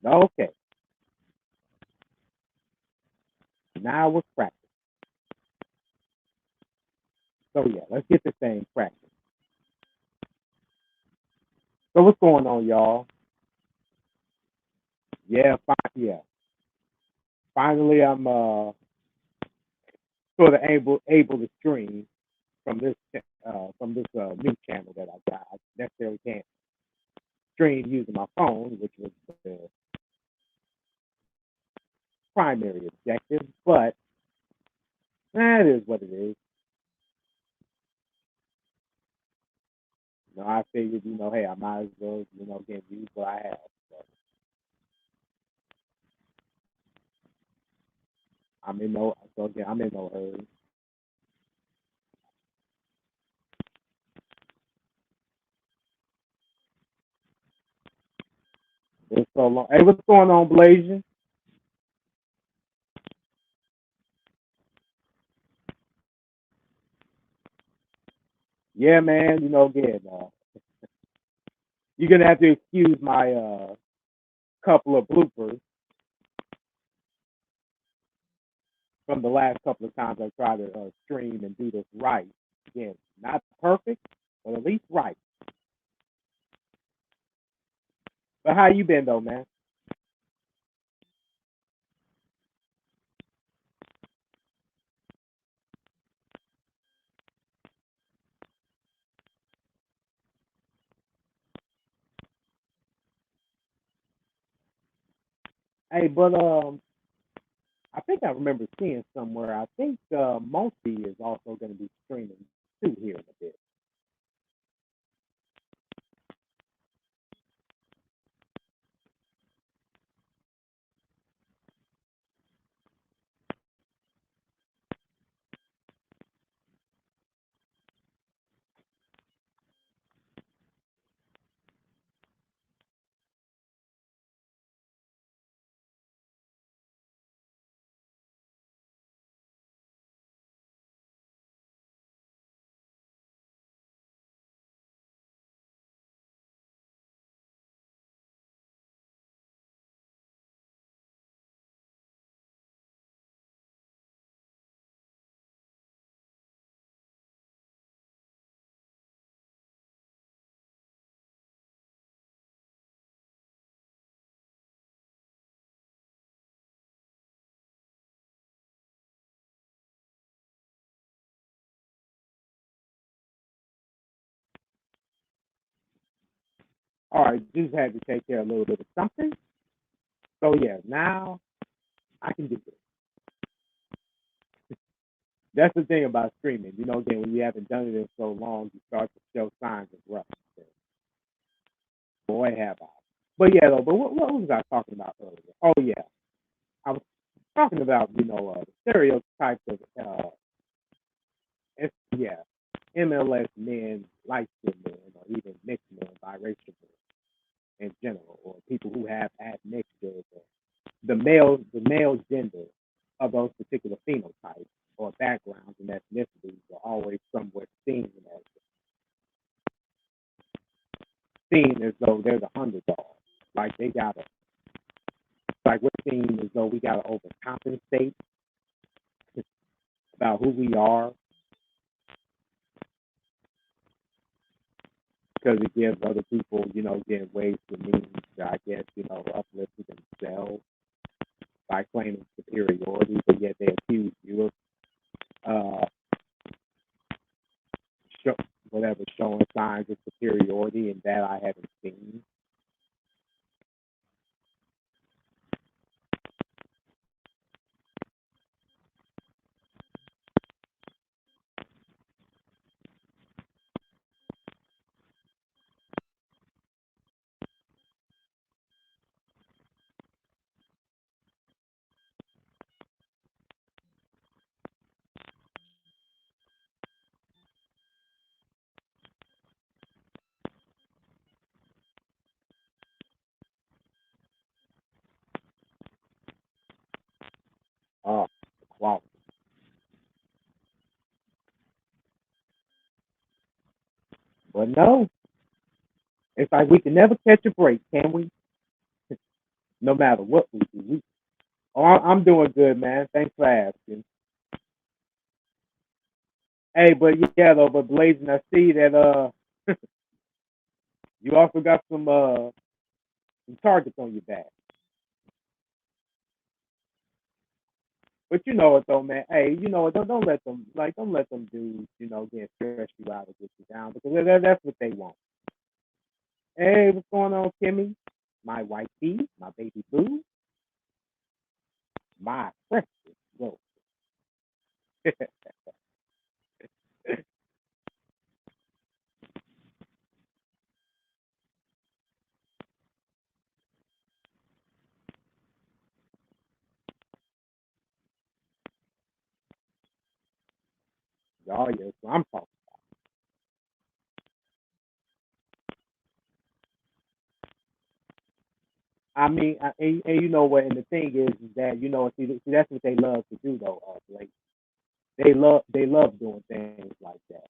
Okay, now we're cracking. So yeah, let's get this thing cracking. So what's going on, y'all? Yeah, yeah. Finally, I'm sort of able to stream from this new channel that I got. I necessarily can't stream using my phone, which was the primary objective, but that is what it is. I figured, hey, I might as well, get use what I have. So I'm in no hurry. It's so long. Hey, what's going on, Blasian? Yeah, man. Again, you're gonna have to excuse my couple of bloopers from the last couple of times I tried to stream and do this right. Again, not perfect, but at least right. But how you been though, man? Hey, but I think I remember seeing somewhere. I think Monty is also going to be streaming too here in a bit. All right, just had to take care of a little bit of something. So yeah, now I can do this. That's the thing about streaming. Again, when you haven't done it in so long, you start to show signs of rust. Boy, have I. But yeah, though. But what was I talking about earlier? Oh yeah, I was talking about the stereotypes of yeah, MLS men, light skinned men, or even mixed men, biracial men in general, or people who have admixtures, or the male gender of those particular phenotypes or backgrounds and ethnicities are always somewhat seen as though they're the underdog. Like they gotta, like we're seen as though we gotta overcompensate about who we are because it gives other people, again, ways to mean to, I guess, uplift themselves by claiming superiority, but yet they accuse you of uh, show, whatever, showing signs of superiority, and that I haven't seen. Oh, equality. But no, it's like we can never catch a break, can we? no matter what we do. I'm doing good, man. Thanks for asking. Hey, but yeah, though, but Blazing, I see that you also got some targets on your back. But you know it though, man. Hey, you know it. Don't let them don't let them dudes, get stress you out or get you down because that's what they want. Hey, what's going on, Kimmy? My wifey, my baby boo, my precious. Whoa. Y'all, yes, I'm talking. I mean, and you know what? And the thing is that see that's what they love to do though. Like they love doing things like that.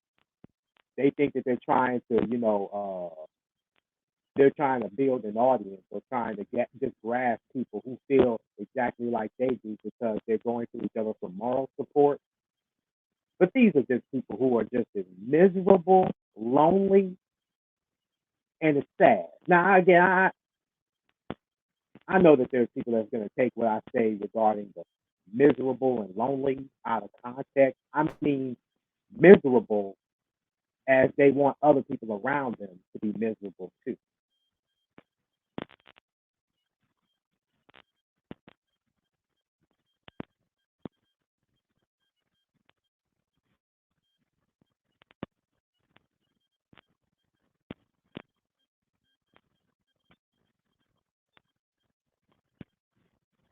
They think that they're trying to build an audience or trying to get just grasp people who feel exactly like they do because they're going to each other for moral support. But these are just people who are just as miserable, lonely, and it's sad. Now again, I know that there's people that's going to take what I say regarding the miserable and lonely out of context. I mean miserable as they want other people around them to be miserable too.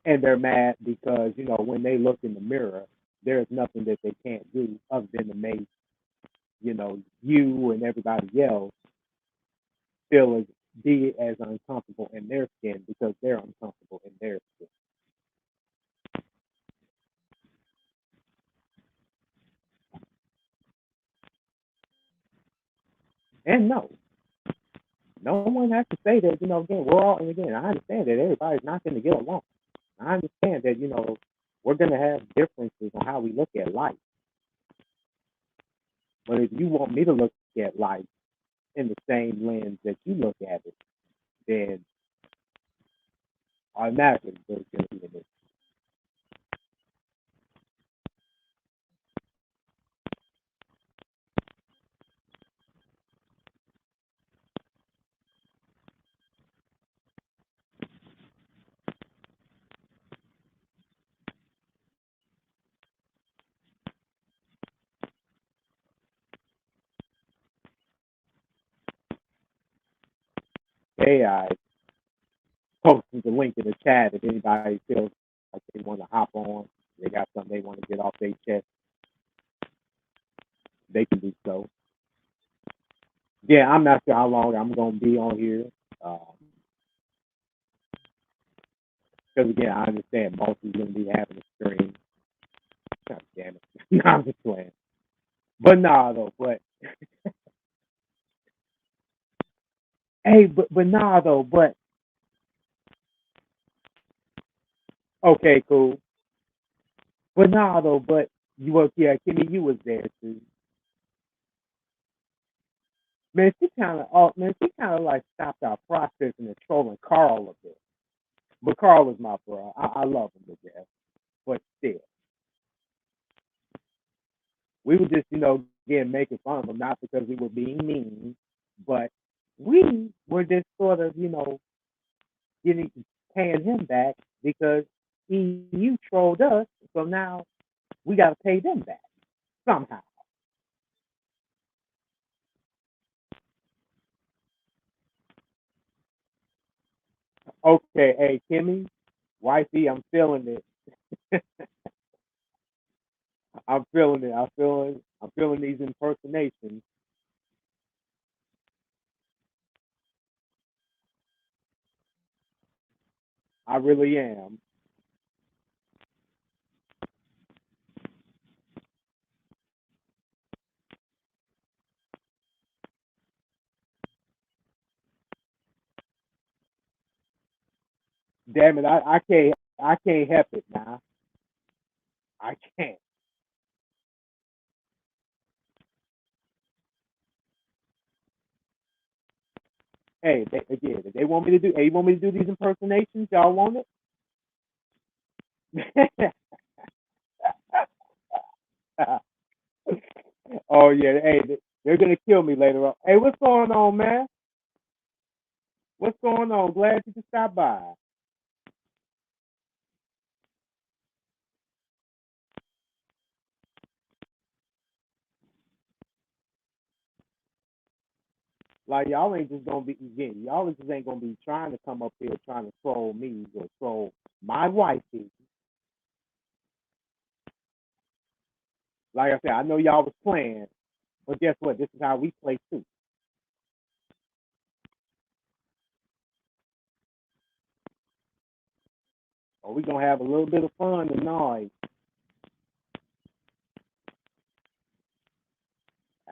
And they're mad because when they look in the mirror, there's nothing that they can't do other than to make you and everybody else feel as be as uncomfortable in their skin because they're uncomfortable in their skin. And no one has to say that. Again, we're all and again. I understand that everybody's not going to get along. I understand that we're going to have differences on how we look at life. But if you want me to look at life in the same lens that you look at it, then automatically there's going to be an issue. AI posted the link in the chat if anybody feels like they want to hop on, they got something they want to get off their chest, they can do so. Yeah, I'm not sure how long I'm going to be on here. Because again, I understand most is going to be having a stream. God damn it. No, I'm just playing. But nah, though. But hey, but nah, though. But okay, cool. But nah, though. But you was Kimmy, you was there too. Man, she kind of like stopped our process and trolling Carl a bit. But Carl is my bro. I love him to death. But still, we were just again making fun of him, not because we were being mean, but we were just sort of getting paying him back because you trolled us, so now we got to pay them back somehow. Okay, hey Kimmy, wifey, I'm feeling it. I'm feeling it. I'm feeling these impersonations. I really am. Damn it, I can't help it now. I can't. Hey, again, if they want me to do, hey, you want me to do these impersonations? Y'all want it? Oh yeah, hey, they're gonna kill me later on. Hey, what's going on, man? What's going on? Glad you could stop by. Like y'all ain't just gonna be again. Y'all just ain't gonna be trying to come up here trying to troll me or troll my wifey. Like I said, I know y'all was playing, but guess what? This is how we play too. Or we gonna have a little bit of fun and noise.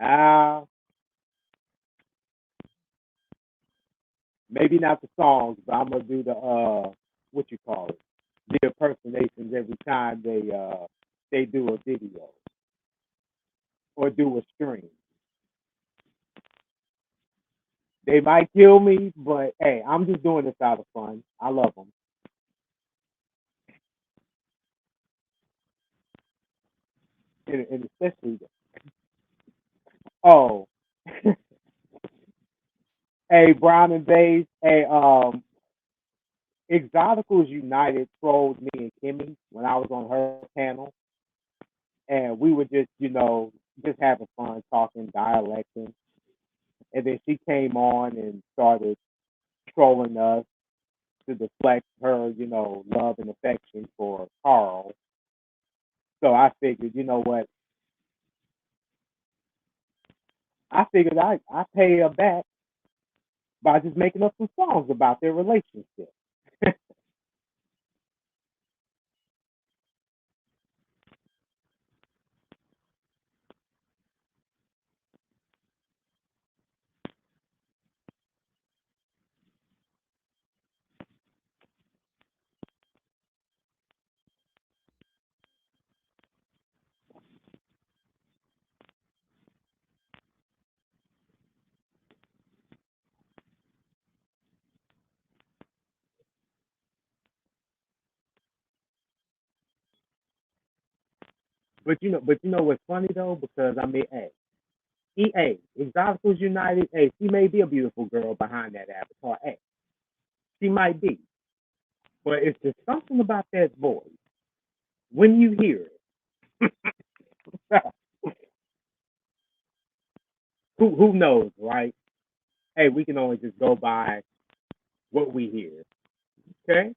Ah, maybe not the songs, but I'm gonna do the what you call it, the impersonations every time they do a video or do a stream. They might kill me, but hey, I'm just doing this out of fun. I love them, and especially oh, hey Brown and Bays, hey Exoticals United trolled me and Kimmy when I was on her panel, and we were just just having fun talking dialecting, and then she came on and started trolling us to deflect her love and affection for Carl. So I figured, you know what? I figured I pay her back by just making up some songs about their relationship. But you know what's funny though? Because I mean, hey, EA, Exoticals United, hey, she may be a beautiful girl behind that avatar. Hey, she might be. But it's just something about that voice. When you hear it, who knows, right? Hey, we can only just go by what we hear. Okay?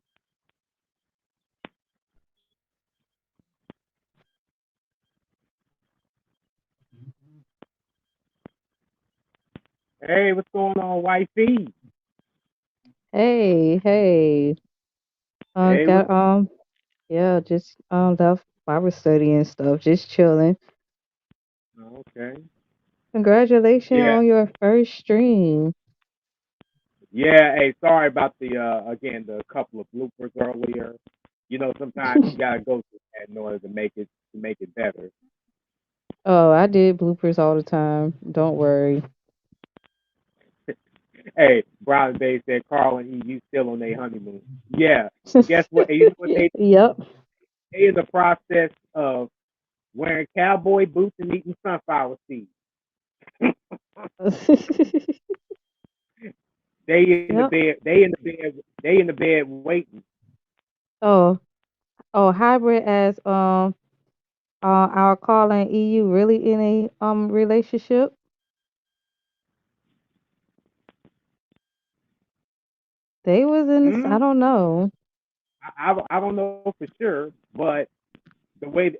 Hey, what's going on, wifey? Hey, hey. Hey, what's Got yeah, just left Bible study and stuff, just chilling. okay? Congratulations Yeah, on your first stream. yeah. Hey, sorry about the again the couple of bloopers earlier. Sometimes you gotta go through that in order to make it better. Oh, I did bloopers all the time. Don't worry. Hey, Brown Bay said Carl and EU still on their honeymoon. Yeah, and guess what? And you know what Yep. they in the process of wearing cowboy boots and eating sunflower seeds. They in the Yep. bed. They in the bed. They in the bed waiting. Oh, oh, hybrid as our Carl and EU really in a relationship? They was in this, I Mm, don't know. I don't know for sure, but the way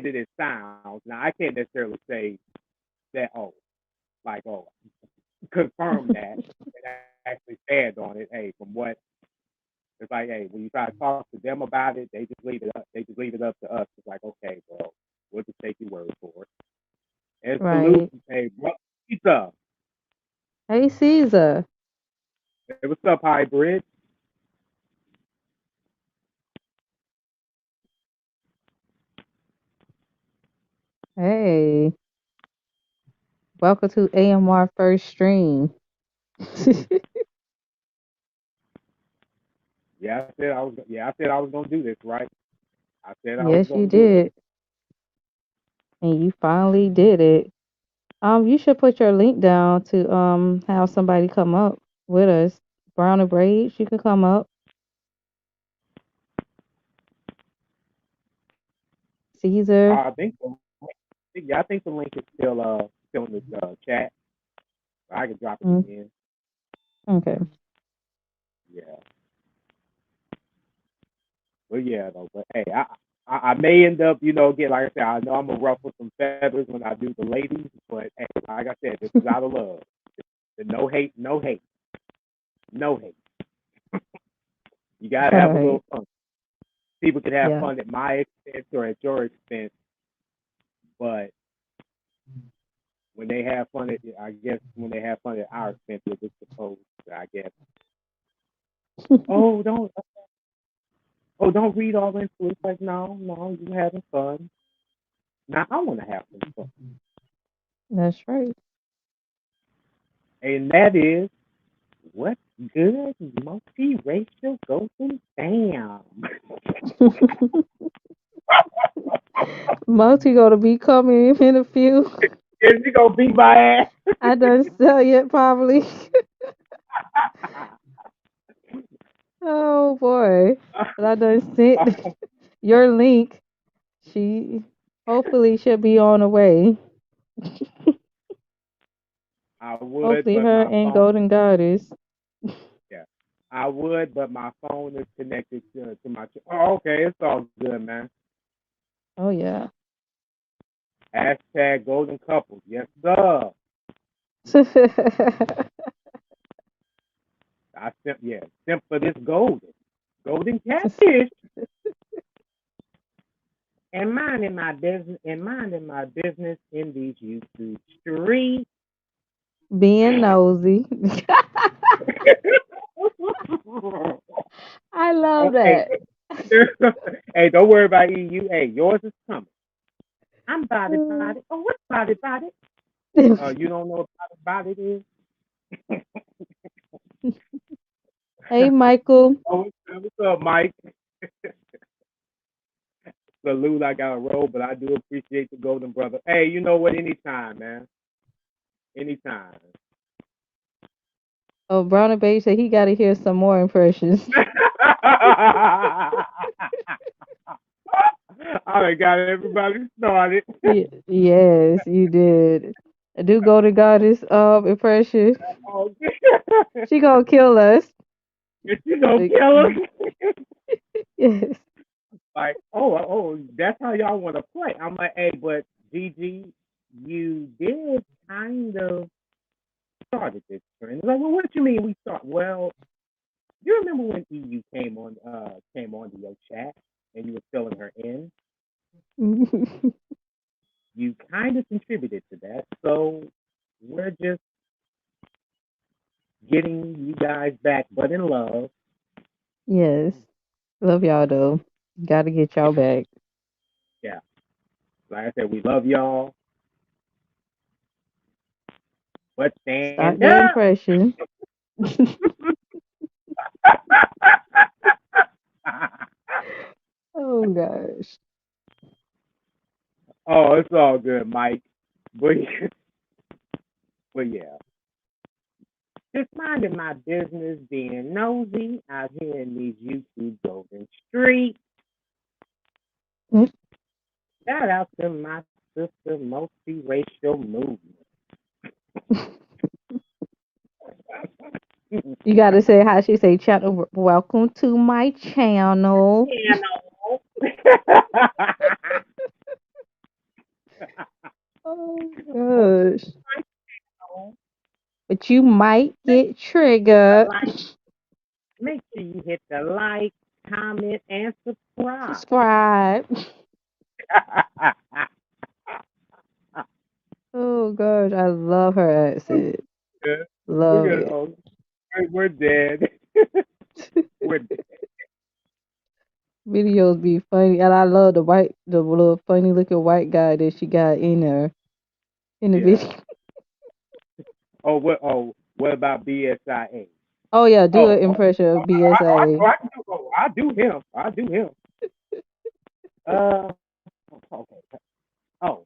that it sounds. Now I can't necessarily say that. Oh, like confirm that and actually stand on it. Hey, from what it's like, hey, when you try to talk to them about it, they just leave it up. They just leave it up to us. It's like, okay, bro, we'll just take your word for it. And salute, Right. hey, bro, pizza. Hey Caesar. Hey, what's up, hybrid? Hey, welcome to AMR first stream. I said I was gonna do this, right? I said I was Yes, you gonna do it. did. And you finally did it. You should put your link down to have somebody come up with us. Brown and Braids, you can come up. Caesar. I think so. Yeah, I think the link is still in the chat. I can drop it Mm, again. okay. Yeah, but yeah, though. But hey, I may end up, get like I said, I know I'm gonna ruffle some feathers when I do the ladies, but hey, like I said, this is out of love. No hate, no hate, no hate. You gotta have a Right. little fun. People can have Yeah. fun at my expense or at your expense, but when they have fun at, I guess when they have fun at our expense, it's supposed, I guess. Oh, don't read all into it. It's like, no, no, you having fun. Now I want to have some fun, That's right. and that is what's good, multiracial golden bam. Multi gonna be coming in a few. Is you gonna beat my ass? I done sell it probably. Oh boy. But I done sent your link. She hopefully should be on the way. I would, Hopefully but her my and phone. Golden Goddess. Yeah, I would, but my phone is connected to my. Oh, okay, it's all good, man. Oh yeah. Hashtag golden couples. Yes, sir. Simp for this golden catfish, and minding my business in these YouTube streets. Being nosy. I love Hey, that. hey, don't worry about EU. Hey, yours is coming. I'm about it. Oh, what's about it? You don't know about it is? Hey Michael. Oh, what's up, Mike? Salute, I got a roll, but I do appreciate the golden brother. Hey, you know what? Anytime, man. Anytime. Oh, Brown and Beige said he gotta hear some more impressions. I got everybody started. Yes, you did. Do Golden Goddess impression. Oh, She gonna kill us. is she gonna Like, kill us? yes. Like, that's how y'all want to play. I'm like, hey, but Gigi, you did kind of started this trend. Like, well, what you mean we start? Well, you remember when EU came on to your chat and you were filling her in? You kind of contributed to that. So we're just getting you guys back, but in love. Yes. Love y'all though. Gotta get y'all back. Yeah. Like I said, we love y'all, but Start stand the up. impression. Oh gosh. Oh, it's all good, Mike. But, but yeah. Just minding my business, being nosy out here in these YouTube golden streets. Shout out to my sister multiracial movement. You gotta say how she say channel. Welcome to my channel. Oh gosh. But you might get triggered. Make sure you hit the like, comment, and subscribe. Subscribe. Oh gosh, I love her accent. We're Love gonna. it. We're dead. We're dead. Videos be funny, and I love the little funny looking white guy that she got in there in the Yeah. video. Oh, what? Oh, what about BSIA? Oh yeah, do Oh, an oh, impression of BSIA. I can do. Oh, I do him. I do him. Uh, okay. Oh,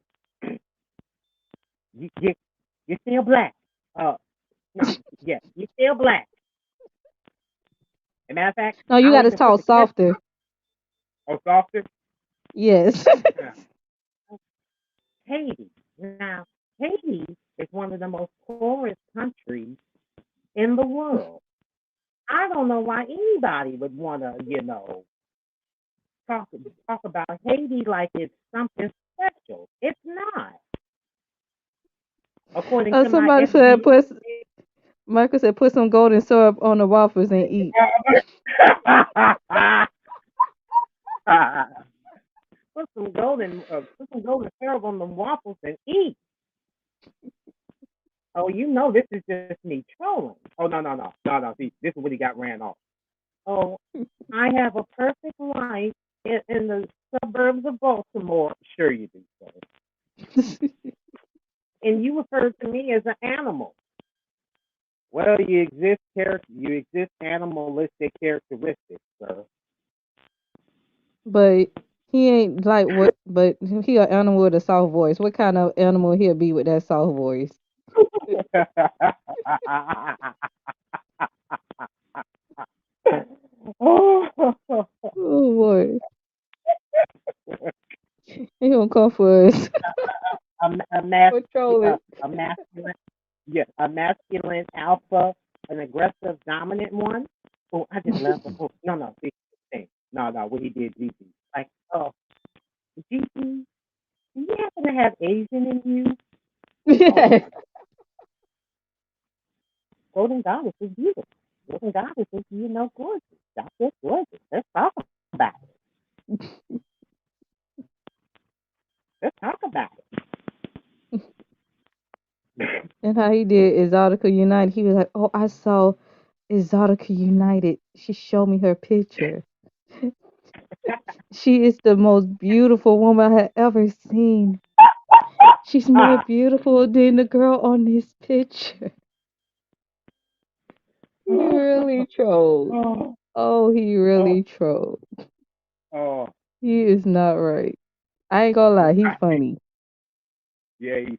you, you, you're still black. Uh, no, yeah, you're still black. As a matter of fact, No, you I don't gotta even put talk the kiss. softer. Oh, softer. Yes. Yeah. Haiti. Now, Haiti is one of the most poorest countries in the world. I don't know why anybody would want to, talk talk about Haiti like it's something special. It's not, according to my Somebody said FBA. Michael said put some golden syrup on the waffles and eat. Put some golden syrup on the waffles and eat. Oh, this is just me trolling. Oh, no. See, this is when he got ran off. Oh, I have a perfect life in the suburbs of Baltimore. Sure you do, sir. And you refer to me as an animal. Well, you exist animalistic characteristics, sir. But he ain't like what. But he an animal with a soft voice. What kind of animal he'll be with that soft voice? Oh, Oh boy, he gonna come for us. a, mas- For trolling. a masculine, yeah, a masculine alpha, an aggressive dominant one. Oh, I just love him. Oh, no, see, thing. No, what he did, Gigi. Like, oh, Gigi, do you happen to have Asian in you? Oh, Yeah. Golden Goddess is beautiful. Golden Goddess is, gorgeous. That's just gorgeous. Let's talk about it. Let's talk about it. And how he did Exotica United. He was like, "Oh, I saw Exotica United. She showed me her picture. She is the most beautiful woman I have ever seen. She's more beautiful than the girl on this picture." He really trolled. oh, Oh, he oh, really trolled. oh. He is not right. I ain't gonna lie, he funny. Yeah, you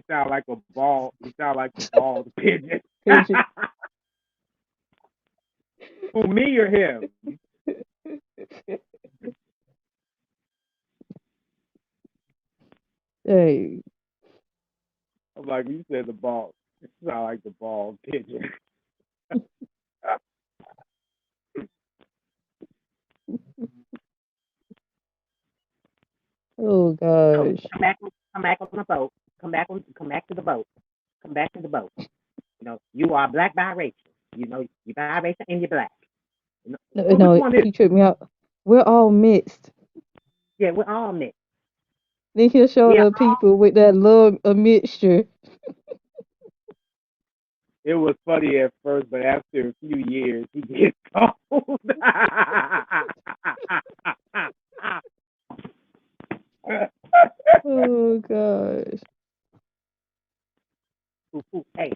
sound like a ball. You sound like a bald pigeon. Pigeon. Who, me or him? Hey, I'm like, you said the ball. You sound like the bald pigeon. oh So gosh. come back on the boat. Come back to the boat. Come back to the boat. You are black biracial. You're biracial and you're black. No, Well, which no, one is he it? tripped me out. We're all mixed. Yeah, we're all mixed. Then he'll show Yeah, the people with that little a mixture. it was funny at first, but after a few years, he gets cold. Oh gosh. Hey,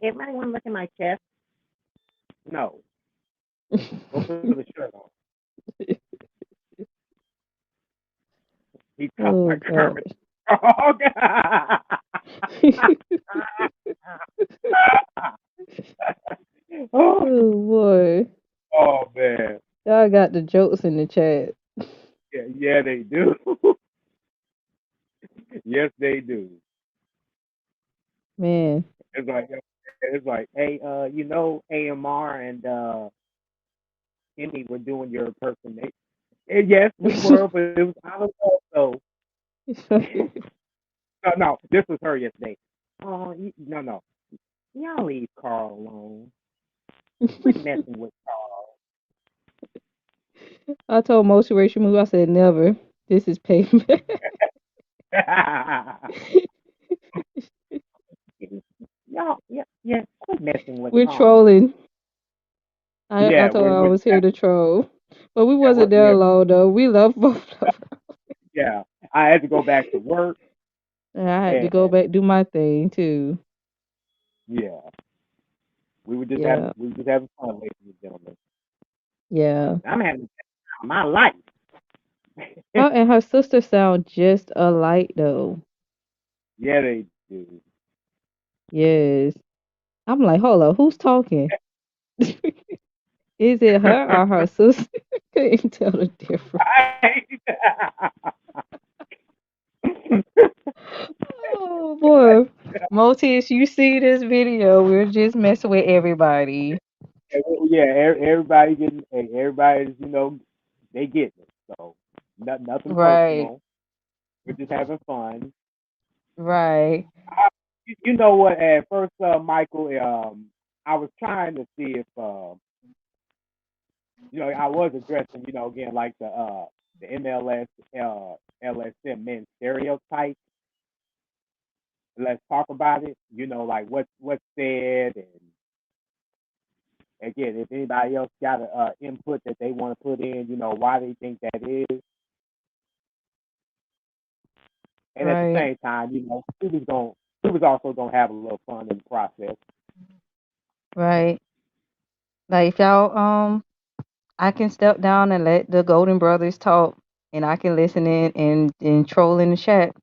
everybody want to look at my chest? No. Go put the shirt on. He talks Oh like Kermit. gosh. Oh, God. oh, Oh boy. oh, man. Y'all got the jokes in the chat. Yeah, they do. Yes, they do. Man. Hey, AMR and Emmy were doing your impersonation. And yes, we were, but it was out of love, though. No, this was her yesterday. Oh, no. Y'all leave Carl alone. Quit messing with I told multiracial move, I said never. This is payment. Carl. Y'all, yeah, quit messing with We're Carl. trolling. I Yeah, told her I we're was here to troll. But we Yeah, wasn't there long though. We loved both of them. yeah. I had to go back to work, And I had to go and back do my thing too. yeah, Yeah. we were just having fun, ladies and gentlemen. Yeah. I'm having the time of my life. Her and her sister sound just alike though. Yeah, they do. Yes. I'm like, hold up, who's talking? Is it her or her sister? Couldn't tell the difference. Oh boy. Motis, you see this video. We're just messing with everybody. Yeah, everybody getting, hey, everybody's, they getting it. So nothing Right. personal. We're just having fun. Right. You know what? At first, Michael, I was trying to see if, I was addressing, again, like the MLS, LSM men stereotype. Let's talk about it. Like what's said, and again, if anybody else got a input that they want to put in, why they think that is, and at the Right. same time, we was also gonna have a little fun in the process. Right. Like if y'all I can step down and let the Golden Brothers talk and I can listen in and troll in the chat.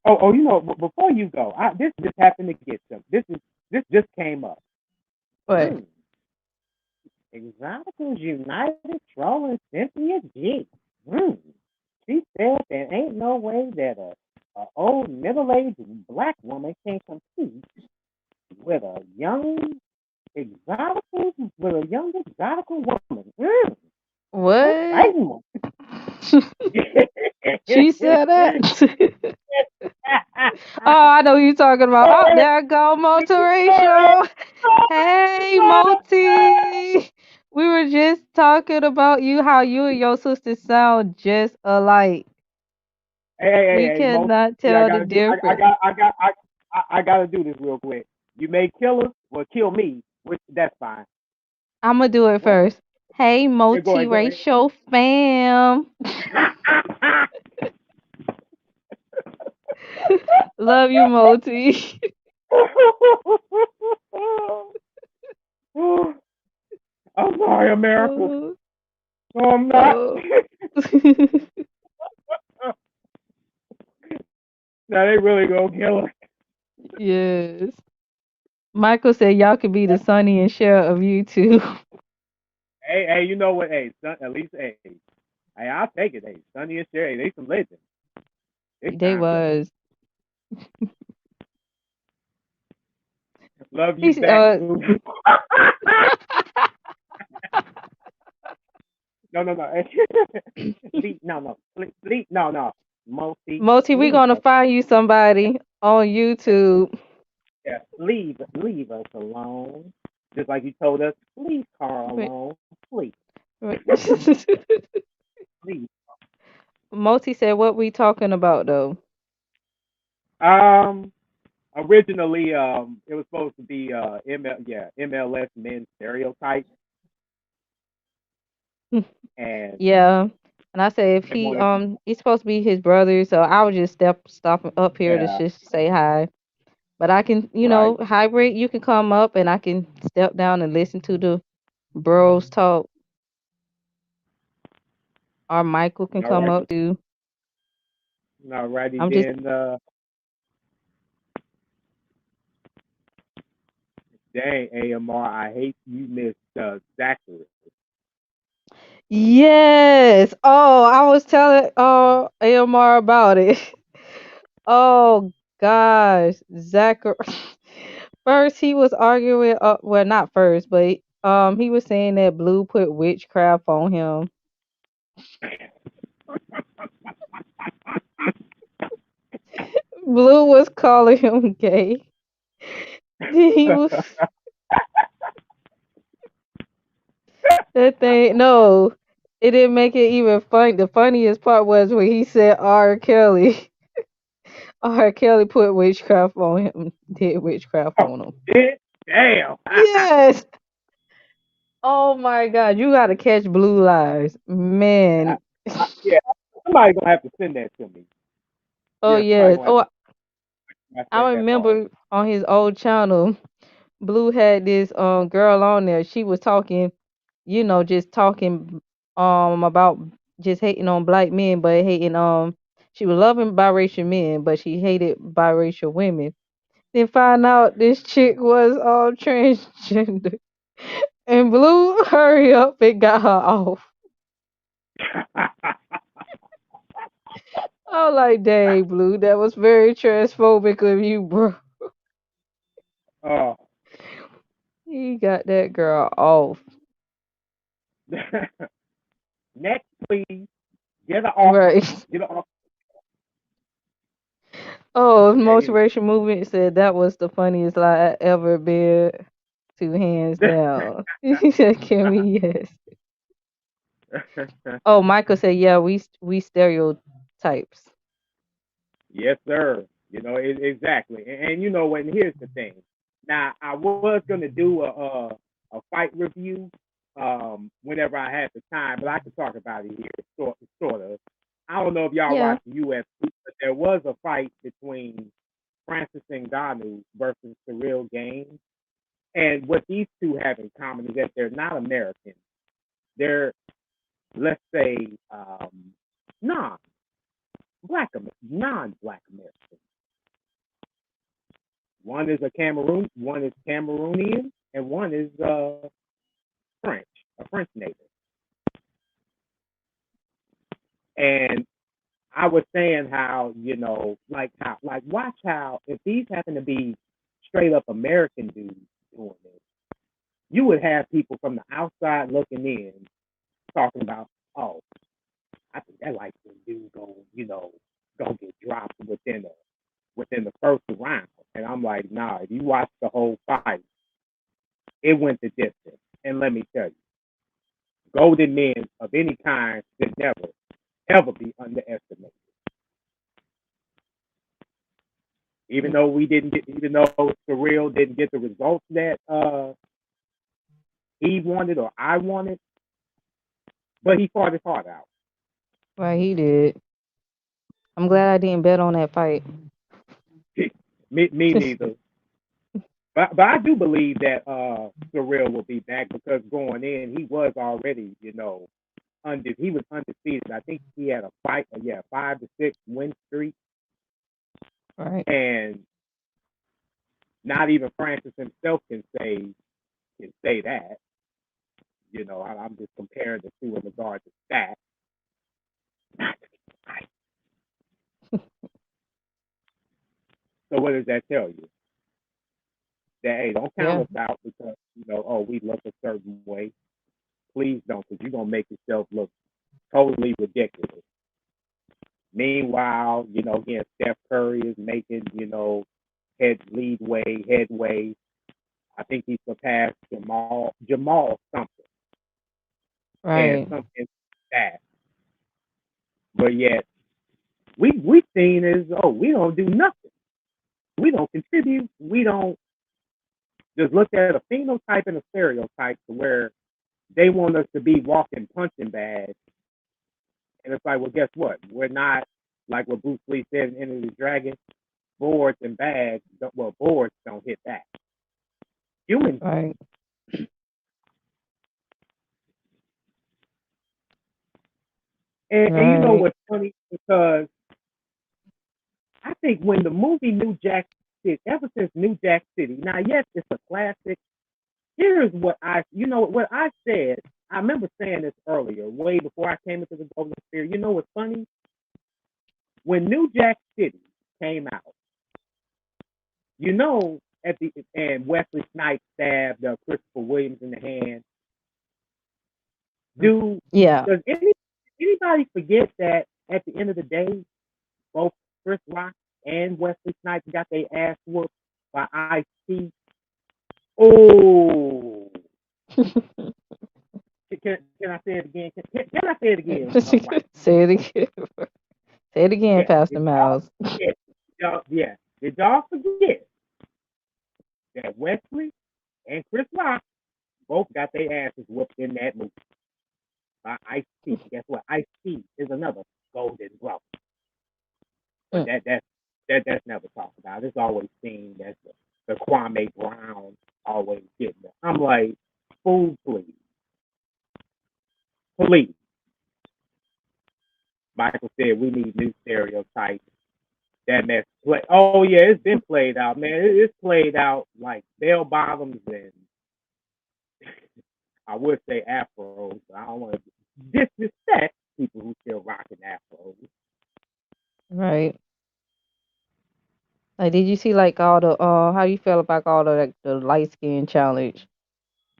Oh, before you go, this just happened to get some. This just came up. But Hmm. Exoticals United trolling Cynthia G. Hmm. She said there ain't no way that a old middle-aged black woman can compete with a young exotical woman. Mm, what? exciting. She said that? Oh, I know who you talking about. Oh, there go multiracial. Hey, Moti. We were just talking about you, how you and your sister sound just alike. We Hey, Mo. cannot See, I tell the gotta do. difference. I gotta do this real quick. You may kill us, well, kill me, which that's fine. I'm gonna do it What? first. Hey, Yeah, go ahead. multiracial fam. Love you, Moti. I'm sorry, America. Oh, No, I'm not. oh. Now they really gonna kill us. Yes. Michael said y'all could be the Sonny and Cher of YouTube. Hey, you know what? Hey, at least, hey, I'll take it. Hey, Sonny and Sherry, they some legends. They They time up. was. Love you He's back, boo. No, no, no. No. Moti, we Leave gonna us. find you somebody on YouTube. Yeah, leave us alone. Just like you told us, leave Carl Wait, alone. Please, wait. please. Moti said, "What we talking about though?" Um, Originally, it was supposed to be MLS men stereotypes, and Yeah. And I said if they wanted, he's supposed to be his brother, so I would just stop up here to yeah, just say hi. But I can, right. hybrid, you can come up and I can step down and listen to the bros talk. Or Michael can All come right, up too. alrighty I'm just then. Dang, AMR, I hate you missed Zachary. Yes. Oh, I was telling AMR about it. Oh gosh, Zachary. First, he was arguing. Well, not first, but he was saying that Blue put witchcraft on him. Blue was calling him gay. Then he was that thing. No, it didn't make it even funny. The funniest part was when he said R. Kelly. R. Kelly put witchcraft on him. Did witchcraft Oh, on him. shit, damn. Yes. Oh my God, you gotta catch Blue Lives, I, man. yeah, somebody gonna have to send that to me. Oh Yeah, somebody yes. gonna have Oh, to watch I that part. remember on his old channel, Blue had this girl on there. She was talking, just talking about just hating on black men, but hating she was loving biracial men, but she hated biracial women. Then find out this chick was transgender. And Blue hurry up and got her off. I was like, dang, Blue, that was very transphobic of you, bro. uh, He got that girl off. next, please. Get her off. Right. Get her off. Oh, Anyway. Motivation Movement said that was the funniest lie I ever been to, hands down. He said, "Can we?" Yes. Oh, Michael said, "Yeah, we stereotypes." Yes, sir. Exactly. And you know what? Here's the thing. Now, I was gonna do a fight review whenever I had the time, but I can talk about it here, sort of. I don't know if y'all Yeah. watch the UFC, but there was a fight between Francis Ngannou versus Cyril Gaines, and what these two have in common is that they're not American. They're, let's say, non non-black American. One is Cameroonian, and one is French, a French native. And I was saying how, watch how if these happen to be straight up American dudes doing this, you would have people from the outside looking in talking about, oh, I think that like dude go get dropped within the first round. And I'm like, nah, if you watch the whole fight, it went the distance. And let me tell you, golden men of any kind should never, ever be underestimated. Even though Surreal didn't get the results that he wanted or I wanted, but he fought his heart out. Right, he did. I'm glad I didn't bet on that fight. Me neither. But I do believe that Surreal will be back because going in, he was already, he was undefeated. I think he had a 5 to 6 win streak, Right. and not even Francis himself can say that. I'm just comparing the two in regard to stats. So what does that tell you? That hey, don't count Yeah. us out because oh, we look a certain way. Please don't, because you're gonna make yourself look totally ridiculous. Meanwhile, again, Steph Curry is making headway. I think he surpassed Jamal something and Right. something that. But yet we seen as oh we don't do nothing. We don't contribute. We don't just look at a phenotype and a stereotype to where they want us to be walking punching bags. And it's like, well, guess what? We're not like what Bruce Lee said in Enter the Dragon. Boards and bags, boards don't hit back. Humans do. Right. And you know Right. what's funny? Because I think when the movie New Jack City, ever since New Jack City, now yes, it's a classic. Here's what I said. I remember saying this earlier, way before I came into the Golden Sphere. You know what's funny? When New Jack City came out, at the and Wesley Snipes stabbed Christopher Williams in the hand. Do Yeah. does anybody forget that at the end of the day, both Chris Rock and Wesley Snipes got their ass whooped by Ice-T? Oh, can I say it again? Can I say it again? Right. Say it again. Say it again, Yeah. Pastor Miles. Did y'all forget that Wesley and Chris Rock both got their asses whooped in that movie by Ice T. Guess what? Ice T is another golden brother, but Mm. that's never talked about. It's always seen as the Kwame Brown always getting it. I'm like, fool, please, please. Michael said we need new stereotypes. That mess play. Oh yeah, it's been played out, man. It's played out like bell bottoms and I would say afros, but I don't want to disrespect people who still rocking afros. Right. Like, did you see like all the how you feel about all the like the light skin challenge?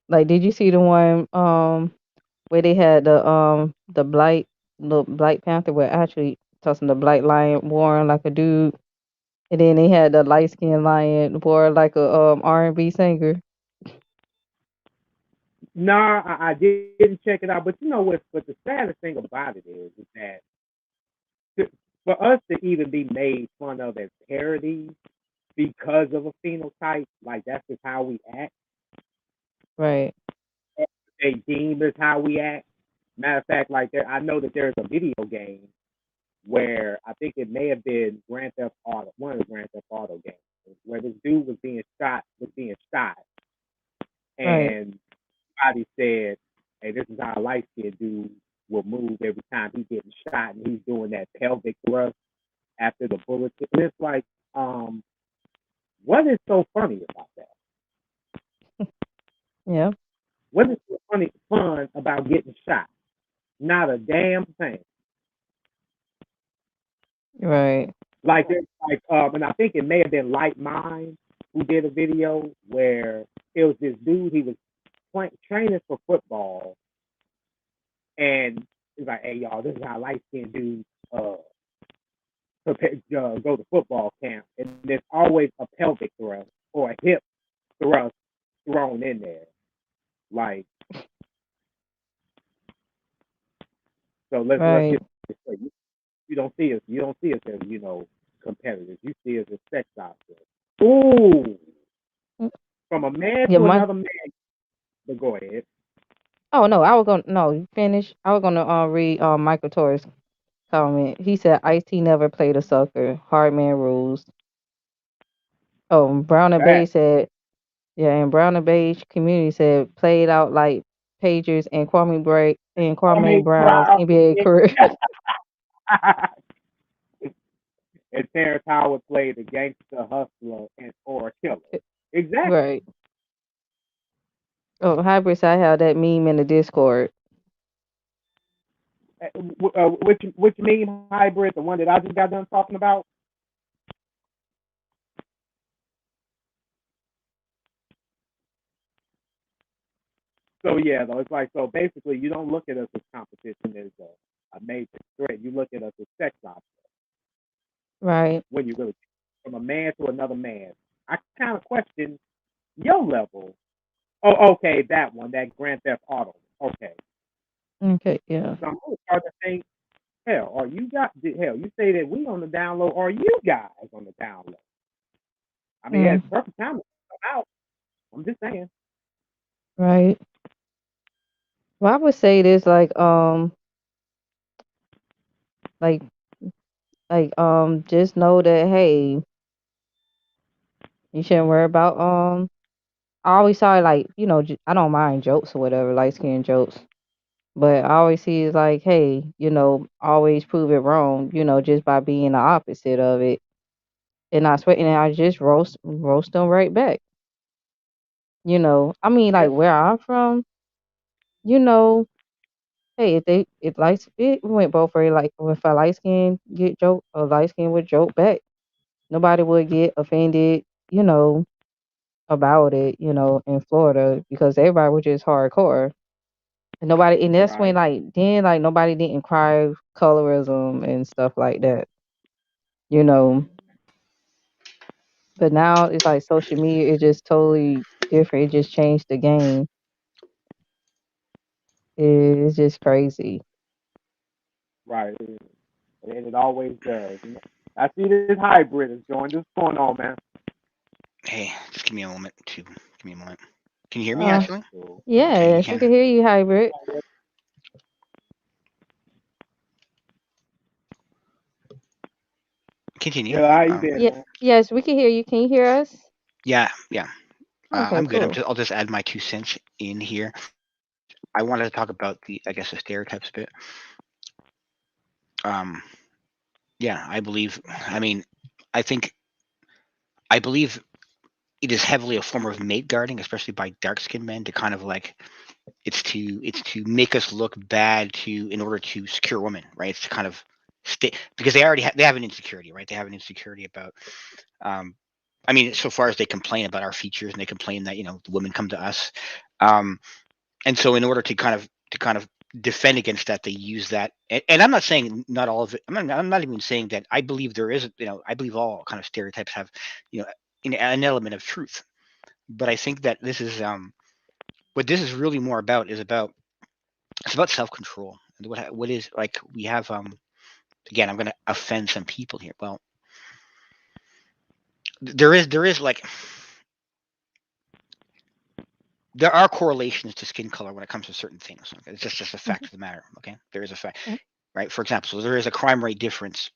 Like, did you see the one where they had the Black Panther where actually tossing the Black Lion wore like a dude, and then they had the light skinned lion wore like a R&B singer. Nah, I didn't check it out, but you know what? But the saddest thing about it is that for us to even be made fun of as parodies because of a phenotype, like that's just how we act. Right. They deem as how we act. Matter of fact, like I know that there's a video game where I think it may have been Grand Theft Auto, one of the Grand Theft Auto games, where this dude was being shot, Right. and somebody said, "Hey, this is how a light skinned dude will move every time he's getting shot, and he's doing that pelvic thrust after the bullet." And it's like, what is so funny about that? Yeah. What is so fun about getting shot? Not a damn thing. Right. Like there's and I think it may have been Light Mind who did a video where it was this dude. He was training for football, and he's like, "Hey y'all, this is how light skinned dudes go to football camp, and there's always a pelvic thrust or a hip thrust thrown in there. Like, so let's Right. get this straight. You don't see us as competitors. You see us as sex objects. Ooh, Mm. from a man Yeah. to another man. But go ahead. Oh no, I was gonna no. You finish. I was gonna read Michael Torres comment. He said Ice-T never played a sucker. Hard man rules. Oh, Brown and That Beige said, yeah, and Brown and Beige community said played out like Pagers and Kwame Kwame Brown's Brown NBA career. and Terrence Howard played the gangster hustler and or a killer. Exactly. Right. Oh, Hybrid said I have that meme in the Discord. Which meme hybrid, the one that I just got done talking about? So yeah, though it's like so basically you don't look at us as competition as a major threat. You look at us as sex objects Right. when you really from a man to another man. I kind of question your level. Oh, okay, that one, that Grand Theft Auto. Okay, Okay. Yeah. so I'm really start to think, hell, are you got hell? You say that we on the down low, are you guys on the down low? I mean, yeah, Mm, it's perfect time to come out. I'm just saying. right. Well, I would say this like just know that hey, you shouldn't worry about I always saw it like I don't mind jokes or whatever, light skin jokes. But I always see it's like, hey, always prove it wrong, just by being the opposite of it and not sweating. And I just roast them right back. I mean, Yeah, like where I'm from, you know, hey, it went both ways. Like if a light skin get joke, a light skin would joke back. Nobody would get offended, you know, about it, in Florida because everybody was just hardcore. And that's when right, like nobody didn't cry colorism and stuff like that, you know. But now it's like social media is just totally different. It just changed the game. It's just crazy. right. And it always does. I see this hybrid is joined. What's going on, man? Hey, just give me a moment to give me a moment. Can you hear me Uh, actually? So, Okay, you yes, we can can hear you, hybrid. continue. yeah, how you been, Yeah, man? yes, we can hear you. Can you hear us? Yeah, yeah. Okay, I'm good. cool. I'll just add my 2 cents in here. I wanted to talk about I guess, the stereotypes a bit. Um, yeah, I believe. I mean, I think I believe it is heavily a form of mate guarding, especially by dark skinned men, to kind of like it's to make us look bad in order to secure women, right? It's to kind of stay because they have an insecurity, right? They have an insecurity about um, I mean, so far as they complain about our features and they complain that the women come to us, um, and so in order to kind of defend against that, they use that. And I'm not saying not all of it. I'm not even saying that. I believe there is, I believe all kind of stereotypes have, you know, an element of truth. But I think that what this is really more about is about it's about self control. What is like we have again, I'm going to offend some people here. Well, there is like there are correlations to skin color when it comes to certain things. Okay? It's just a fact Mhm. of the matter. Okay, there is a fact, Okay. right? For example, so there is a crime rate difference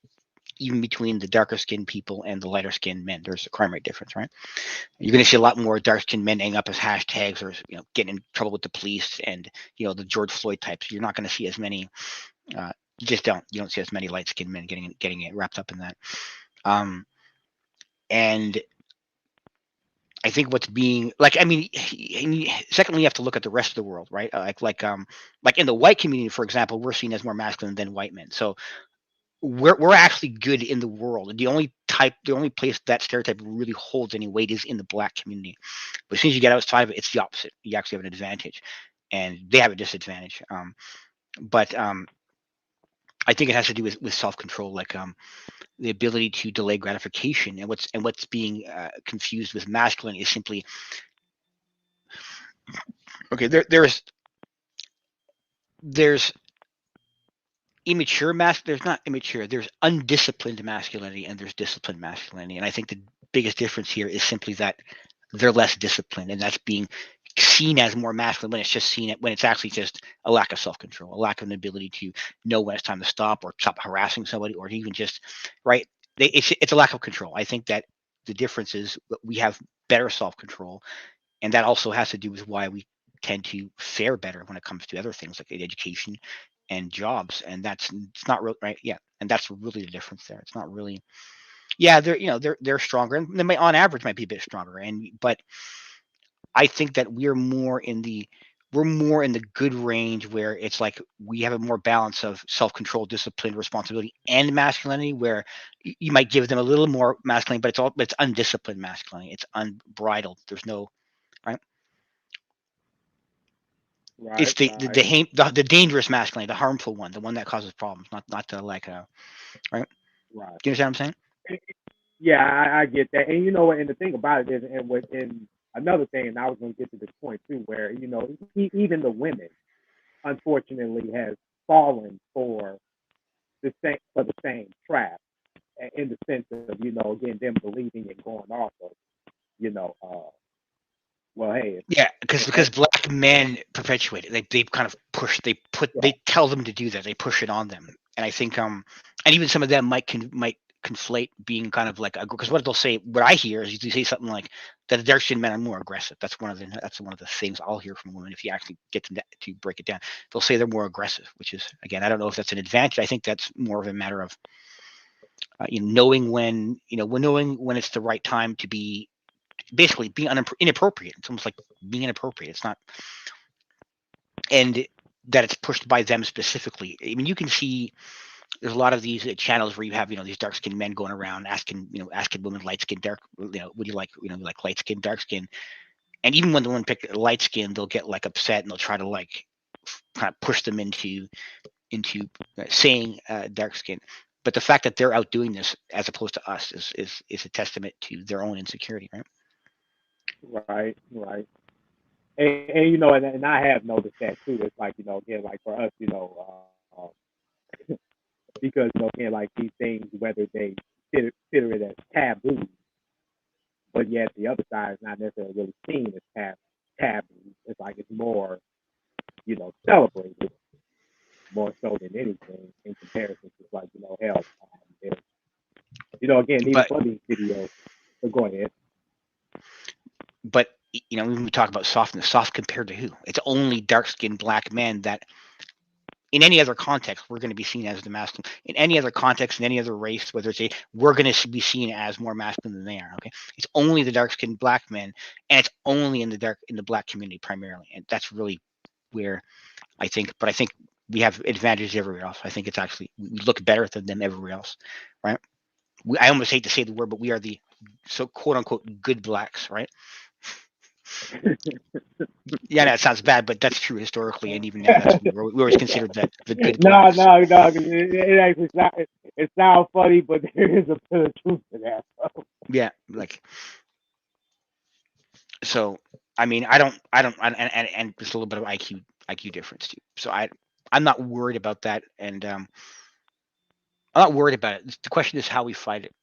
even between the darker skinned people and the lighter skinned men. There's a crime rate difference, right? You're going to see a lot more dark skinned men ending up as hashtags or getting in trouble with the police and the George Floyd types. You're not going to see as many. You don't see as many light skinned men getting it wrapped up in that. Um, and I think what's being like, I mean, secondly, you have to look at the rest of the world, right? Like in the white community, for example, we're seen as more masculine than white men. So we're actually good in the world. The only place that stereotype really holds any weight is in the black community. But as soon as you get outside of it, it's the opposite. You actually have an advantage, and they have a disadvantage. But I think it has to do with self control, like the ability to delay gratification, and what's being confused with masculine is simply okay. There's immature there's not immature, there's undisciplined masculinity and there's disciplined masculinity, and I think the biggest difference here is simply that they're less disciplined, and that's being seen as more masculine when it's just seen it when it's actually just a lack of self-control, a lack of an ability to know when it's time to stop or stop harassing somebody, or even just right. It's a lack of control. I think that the difference is we have better self-control, and that also has to do with why we tend to fare better when it comes to other things like education and jobs, and that's it's not real, right? Yeah, and that's really the difference there. It's not really, yeah, they're stronger, and they might on average might be a bit stronger, and but I think that we're more in the good range where it's like we have a more balance of self-control, discipline, responsibility, and masculinity. Where you might give them a little more masculine, but it's undisciplined masculinity. It's unbridled. There's no right. It's Right, the right, the dangerous masculinity, the harmful one, the one that causes problems, not the like right. right. Do you understand what I'm saying? Yeah, I get that. And you know what? And the thing about it is, and another thing, and I was going to get to this point too, where even the women, unfortunately, has fallen for the same trap, in the sense of again them believing and going off of you know well, hey, Yeah, because if hey, black men perpetuate it. They kind of push. yeah, They tell them to do that. They push it on them, and I think and even some of them might conflate being kind of like because what they'll say, what I hear is you say something like that the dark skinned men are more aggressive. That's one of the things I'll hear from women if you actually get them to break it down. They'll say they're more aggressive, which is again I don't know if that's an advantage. I think that's more of a matter of knowing knowing when it's the right time to be basically being inappropriate. It's almost like being inappropriate. It's not, and that it's pushed by them specifically. I mean, you can see there's a lot of these channels where you have these dark skinned men going around asking women light skin, dark, would you like like light skin, dark skin, and even when the women pick light skin, they'll get like upset and they'll try to like kind of push them into saying dark skin. But the fact that they're out doing this as opposed to us is a testament to their own insecurity, right? right, right. And and I have noticed that too. It's like again, like for us, because again, like these things, whether they consider it as taboo, but yet the other side is not necessarily really seen as taboo. taboo. It's like it's more, celebrated more so than anything in comparison to like, hell, there's, again, even But for these videos. So go ahead. but when we talk about softness, soft compared to who? It's only dark-skinned black men that, in any other context, we're going to be seen as the masculine. In any other context, in any other race, whether it's we're going to be seen as more masculine than they are. Okay, it's only the dark-skinned black men, and it's only in the black community primarily, and that's really where I think. But I think we have advantages everywhere else. I think it's actually we look better than them everywhere else, right? I almost hate to say the word, but we are the quote unquote good blacks, right? Yeah, that sounds bad, but that's true historically, and even now, we always considered that the good blacks. No. It actually it sounds funny, but there is a bit of truth to that. Yeah, so. I mean, I don't, and just a little bit of IQ difference too. So I'm not worried about that, and I'm not worried about it. The question is how we fight it.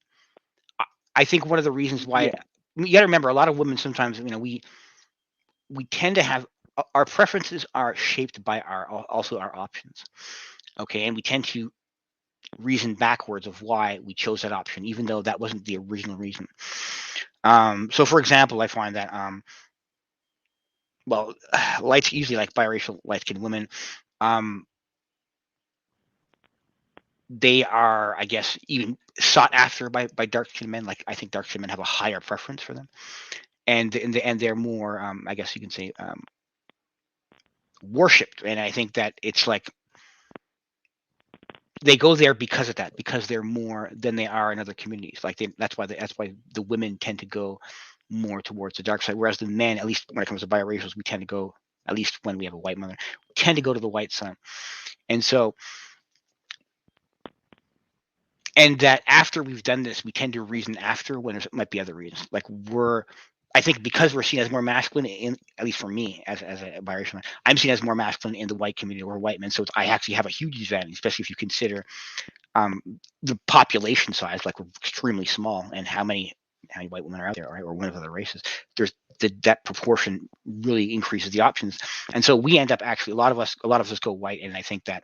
I think one of the reasons why you got to remember, a lot of women sometimes, we tend to have our preferences are shaped by our options. Okay, and we tend to reason backwards of why we chose that option, even though that wasn't the original reason. So for example, I find that usually like biracial light-skinned women, they are, I guess, even sought after by dark-skinned men. Like I think dark-skinned men have a higher preference for them, and they're more, I guess you can say, worshipped. And I think that it's like they go there because of that, because they're more than they are in other communities. Like that's why the women tend to go more towards the dark side, whereas the men, at least when it comes to biracials, we tend to go, at least when we have a white mother, tend to go to the white side. And so, and that after we've done this, we tend to reason after when there might be other reasons. Like I think because we're seen as more masculine, at least for me as a biracial man, I'm seen as more masculine in the white community or white men. So I actually have a huge advantage, especially if you consider the population size. Like we're extremely small, and how many white women are out there, right, or one of other races. There's that proportion really increases the options, and so we end up actually a lot of us go white, and I think that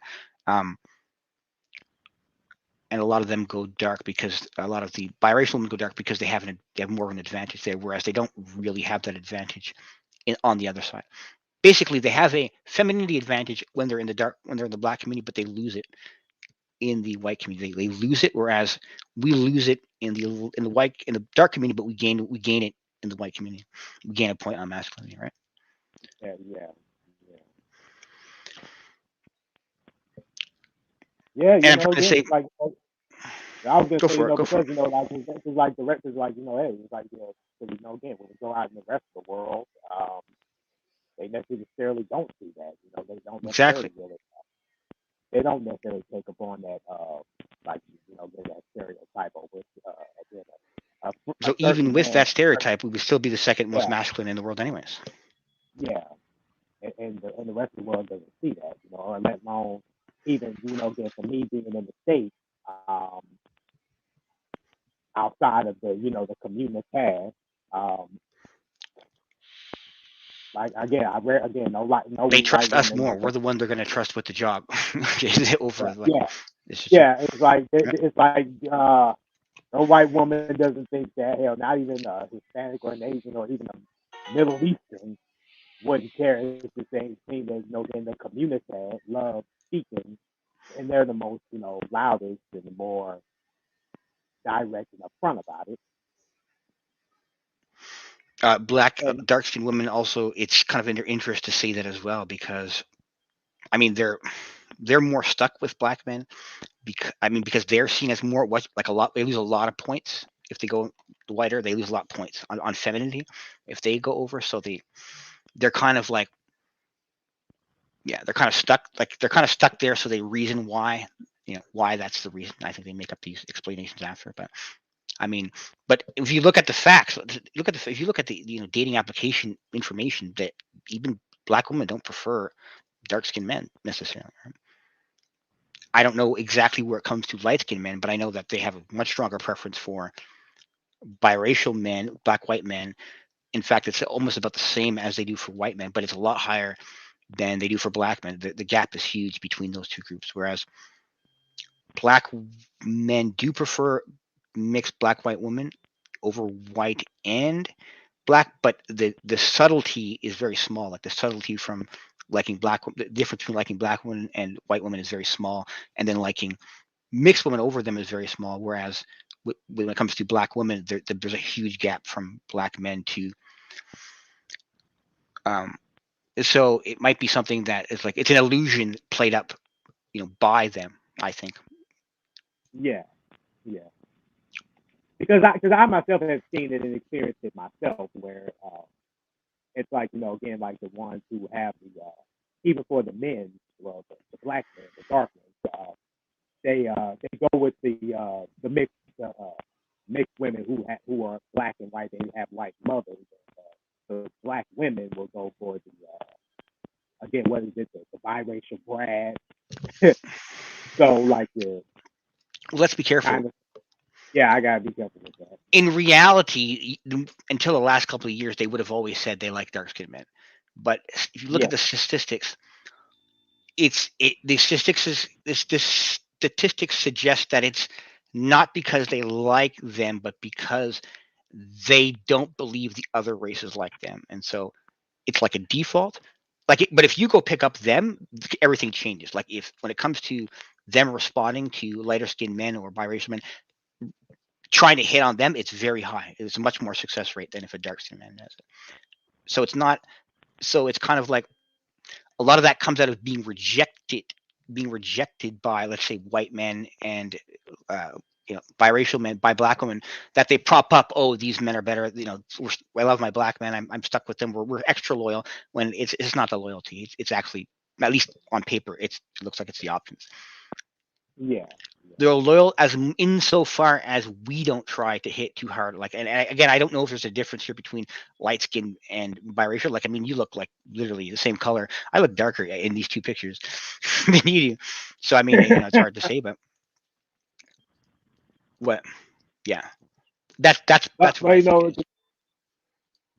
and a lot of them go dark because a lot of the biracial women go dark because they have more of an advantage there, whereas they don't really have that advantage on the other side. Basically, they have a femininity advantage when they're in the black community, but they lose it in the white community. They lose it, whereas we lose it in the dark community, but we gain it in the white community. We gain a point on masculinity, right? Yeah. And I'm trying to say, like I was gonna say, go for it. like it's like the rest is like, hey, it's like again, when we go out in the rest of the world, they necessarily don't see that. They don't necessarily Exactly. they don't necessarily take upon that like that stereotype or with again So even with that stereotype, we would still be the second most masculine in the world, anyways. Yeah, and the rest of the world doesn't see that, or let alone even again for me being in the States, outside of the community, like again, they trust us more. We're the one they're going to trust with the job. Over it's like no white woman doesn't think that, hell, not even a Hispanic or an Asian or even a Middle Eastern wouldn't care. It's the same thing as in the community love speaking, and they're the most loudest and the more direct and upfront about it. Black dark-skinned women also, it's kind of in their interest to say that as well, because I mean they're more stuck with black men because they're seen as more like a lot. They lose a lot of points if they go whiter. They lose a lot of points on femininity if they go over. So they're kind of like, yeah, they're kind of stuck. Like they're kind of stuck there. So they reason why why that's the reason. I think they make up these explanations after, but. I mean, but if you look at the facts, if you look at the dating application information, that even black women don't prefer dark-skinned men necessarily. Right? I don't know exactly where it comes to light-skinned men, but I know that they have a much stronger preference for biracial men, black white men, In fact, it's almost about the same as they do for white men, but it's a lot higher than they do for black men. The gap is huge between those two groups. Whereas black men do prefer mixed black-white women over white and black, but the subtlety is very small. Like the subtlety from liking the difference between liking black women and white women is very small, and then liking mixed women over them is very small. Whereas when it comes to black women, there's a huge gap from black men to. So it might be something that is like it's an illusion played up, by them. I think. Yeah, yeah. Because I myself have seen it and experienced it myself, where it's like again like the ones who have the even for the men, well the black men, the dark men, they go with the mixed women who are black and white. They have white mothers. The black women will go for the again, what is it? The biracial grad. So like the Let's be careful. kind of yeah, I gotta be careful with that. In reality, until the last couple of years, they would have always said they like dark-skinned men. But if you look at the statistics, the statistics suggest that it's not because they like them, but because they don't believe the other races like them, and so it's like a default. But if you go pick up them, everything changes. Like when it comes to them responding to lighter skinned men or biracial men, trying to hit on them, it's very high. It's a much more success rate than if a dark skinned man does it. So it's not. So it's kind of like a lot of that comes out of being rejected by, let's say, white men and biracial men, by black women, that they prop up. Oh, these men are better. I love my black men. I'm stuck with them. We're extra loyal, when it's not the loyalty. It's actually, at least on paper, it looks like it's the options. Yeah. They're loyal as insofar as we don't try to hit too hard. And again, I don't know if there's a difference here between light skin and biracial. Like, I mean, you look like literally the same color. I look darker in these two pictures than you do. So I mean, it's hard to say, but what? Yeah, that's well,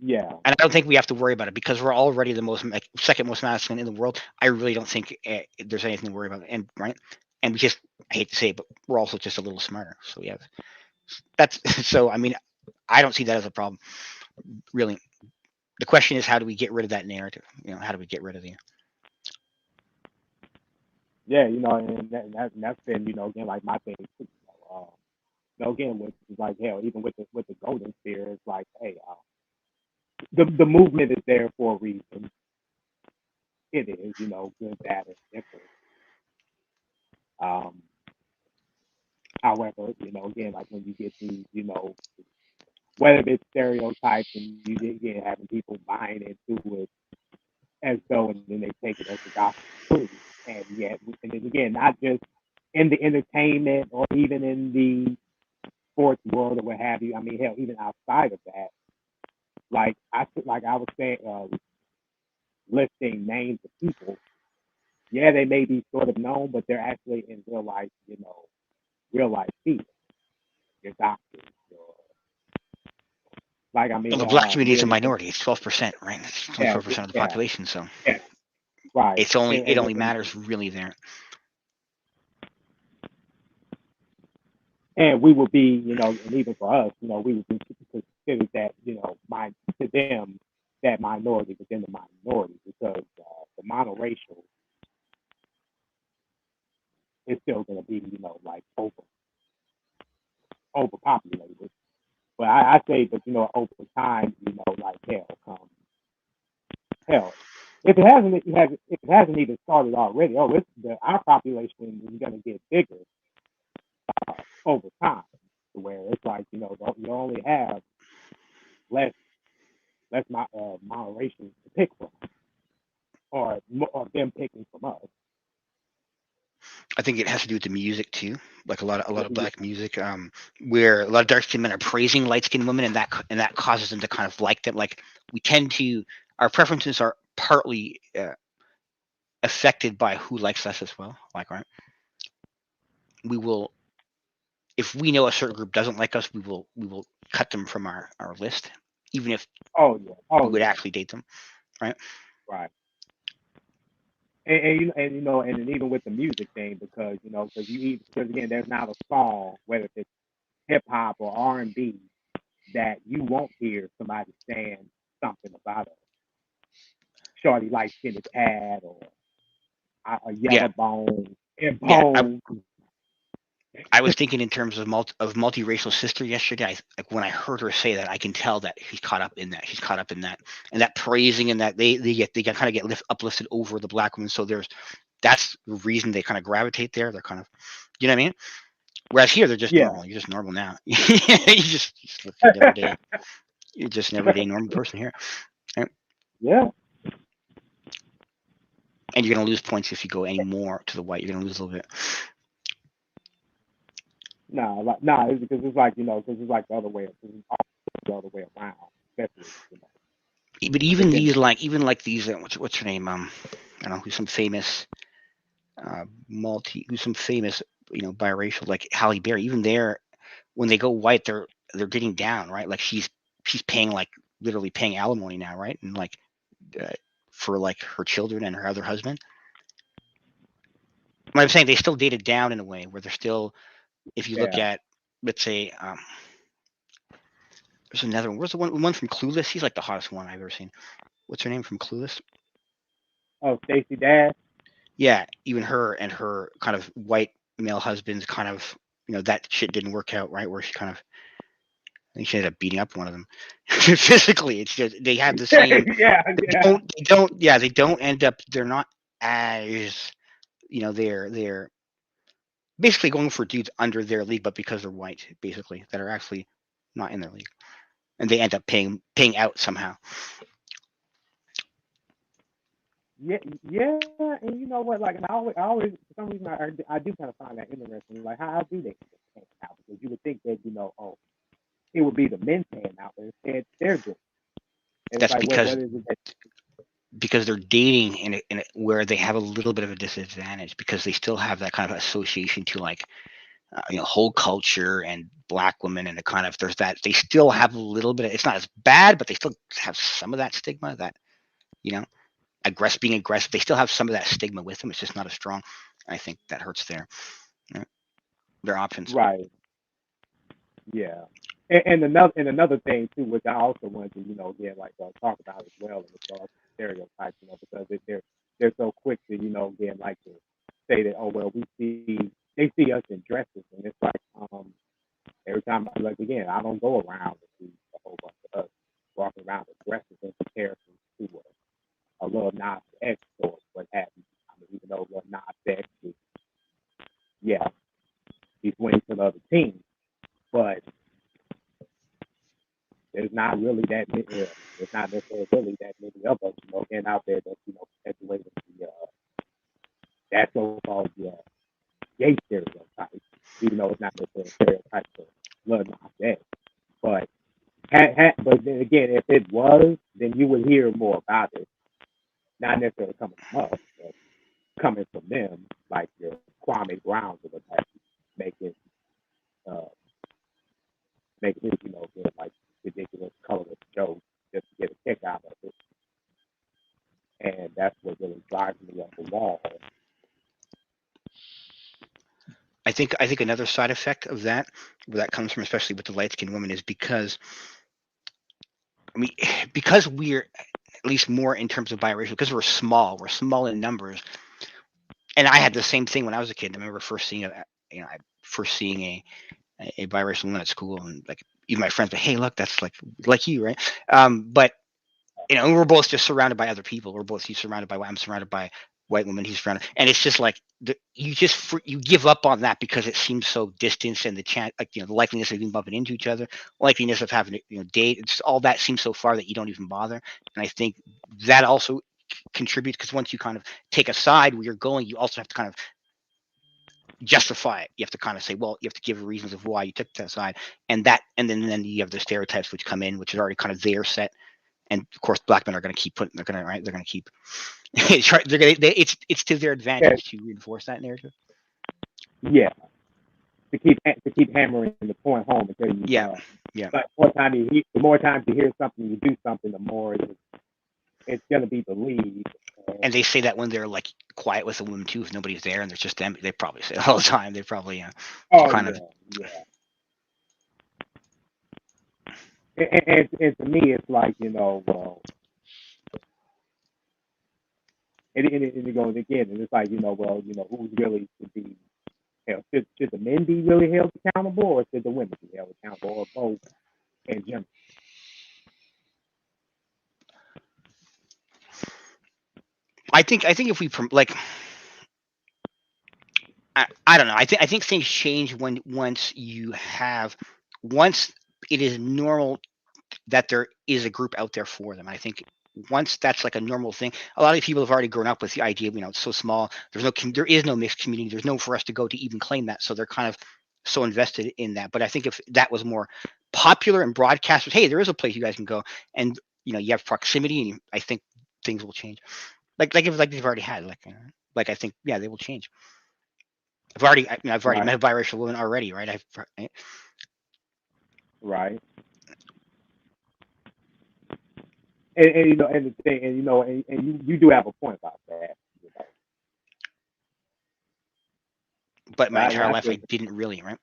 yeah. And I don't think we have to worry about it because we're already the second most masculine in the world. I really don't think there's anything to worry about. And right, and we just, I hate to say it, but we're also just a little smarter. So yeah, that's so. I mean, I don't see that as a problem, really. The question is, how do we get rid of that narrative? How do we get rid of the? Yeah, and that's been again like my thing. Again, with like hell, even with the golden sphere, it's like, hey, the movement is there for a reason. It is, good, bad, and different. However, again, like when you get to, whether it's stereotypes and you get having people buying into it as though, and then they take it as the gospel, and yet, and then again, not just in the entertainment or even in the sports world or what have you. I mean, hell, even outside of that, like I was saying, listing names of people. Yeah, they may be sort of known, but they're actually in real life, real life people. Your doctors, your like I mean, Well, the black community is a minority. It's 12%, right? It's 24% of the population. So yeah, right. It only matters really there. And we would be, and even for us, we would be considered that, to them, that minority within the minority, because the monoracial is still going to be, like overpopulated. But I say that, over time, like hell, if it hasn't even started already, our population is going to get bigger over time, to where it's like, you only have less monoracial to pick from, or them picking from us. I think it has to do with the music too, like a lot of black music, where a lot of dark skinned men are praising light skinned women, and that causes them to kind of like them. Like, we tend to, our preferences are partly affected by who likes us as well. Like, right, we will, if we know a certain group doesn't like us, we will cut them from our list, even if Oh yeah. you Oh would yeah. actually date them, right? Right. And even with the music thing, because because again, there's not a song, whether it's hip hop or R&B, that you won't hear somebody saying something about a shorty light skinned cat or a Yeah, yellow bone and yeah. bone. I was thinking in terms of multiracial sister yesterday. Like when I heard her say that, I can tell that she's caught up in that. She's caught up in that, and that praising, and that they kind of get uplifted over the black woman. So that's the reason they kind of gravitate there. They're kind of, you know what I mean? Whereas here they're just Yeah. normal. You're just normal now. Just look like everyday. You're just an everyday normal person here, right? Yeah. And you're gonna lose points if you go any more to the white. You're gonna lose a little bit. It's because it's like because it's like the other way. It's the other way around, especially But even within. these, even like these, what's her name? I don't know who's some famous who's some famous, biracial, like Halle Berry. Even there, when they go white, they're getting down, right? Like she's paying, like literally paying alimony now, right? And like uh, for like her children and her other husband. I'm saying they still dated down in a way where they're still. If you look Yeah. at, let's say, there's another one. Where's the one from Clueless? He's like the hottest one I've ever seen. What's her name from Clueless? Oh, Stacey Dash. Yeah, even her and her kind of white male husbands, kind of, that shit didn't work out, right? Where she kind of, I think she ended up beating up one of them physically. It's just they have the same. Yeah. Yeah. They don't end up. They're not as, they're basically going for dudes under their league, but because they're white, basically, that are actually not in their league, and they end up paying out somehow. Yeah, yeah, and you know what? Like, and I always, for some reason, I do kind of find that interesting. Like, how do they pay out? Because you would think that oh, it would be the men paying out, but instead they're doing. And it's That's like, what is it that? because they're dating where they have a little bit of a disadvantage because they still have that kind of association to, like, whole culture and black women, and the kind of, there's that, they still have a little bit of, it's not as bad, but they still have some of that stigma that, you know being aggressive, they still have some of that stigma with them. It's just not as strong. I think that hurts their options. Right. Yeah. And another thing too, which I also wanted to again like talk about as well, in regards to stereotypes, because they're so quick to again like to say that, oh well, they see us in dresses, and it's like every time, like again, I don't go around and see a whole bunch of us walking around with dresses in comparison to a Lil Nas X or what have you. I mean, even though Lil Nas X is, yeah, he's winning for the other team, but there's not really that many. There's not necessarily really that many of us, getting out there that perpetuating that so-called gay stereotype, even though it's not necessarily a stereotype for Lil Nas X. But but then again, if it was, then you would hear more about it. Not necessarily coming from us, but coming from them, like your Kwame Browns or what have you, making uh, making his get like ridiculous colorless jokes just to get a kick out of it, and that's what really drives me up the wall. I think another side effect of that, where that comes from, especially with the light skinned woman, is because, I mean, because we're at least more in terms of biracial, because we're small in numbers. And I had the same thing when I was a kid. I remember first seeing a biracial woman at school, and like even my friends, but hey, look, that's like you, right? But we're both just surrounded by other people. We're both, he's surrounded by, I'm surrounded by white women, he's surrounded, and it's just like you give up on that because it seems so distant, and the chance, like, the likeliness of even bumping into each other, likeliness of having to date, it's all that seems so far that you don't even bother. And I think that also contributes, because once you kind of take a side where you're going, you also have to kind of justify it. You have to kind of say, well, you have to give reasons of why you took that side, and then you have the stereotypes which come in, which is already kind of there set. And of course, black men are going to keep putting. They're going to right. They're going to keep. It's to their Yeah, advantage to reinforce that narrative. yeah, to keep hammering the point home until you Yeah, yeah. but the more times you hear something, you do something, the more it's gonna be believed. And they say that when they're like quiet with a woman too, if nobody's there and there's just them, they probably say it all the time. They probably Oh kind of. yeah, and to me, it's like well, and it goes again, and it's like well, who's really to be held? Should the men be really held accountable, or should the women be held accountable, or both in general? I think if we like, I don't know. I think things change when once it is normal that there is a group out there for them. I think once that's like a normal thing, a lot of people have already grown up with the idea of, it's so small. There is no mixed community. There's no for us to go to even claim that. So they're kind of so invested in that. But I think if that was more popular and broadcast, hey, there is a place you guys can go, and you have proximity, and I think things will change. Like if they've already had like I think they will change. I've already Right, met a biracial woman already, right? right. And the thing, and you do have a point about that. But my entire I life feel I didn't really, right?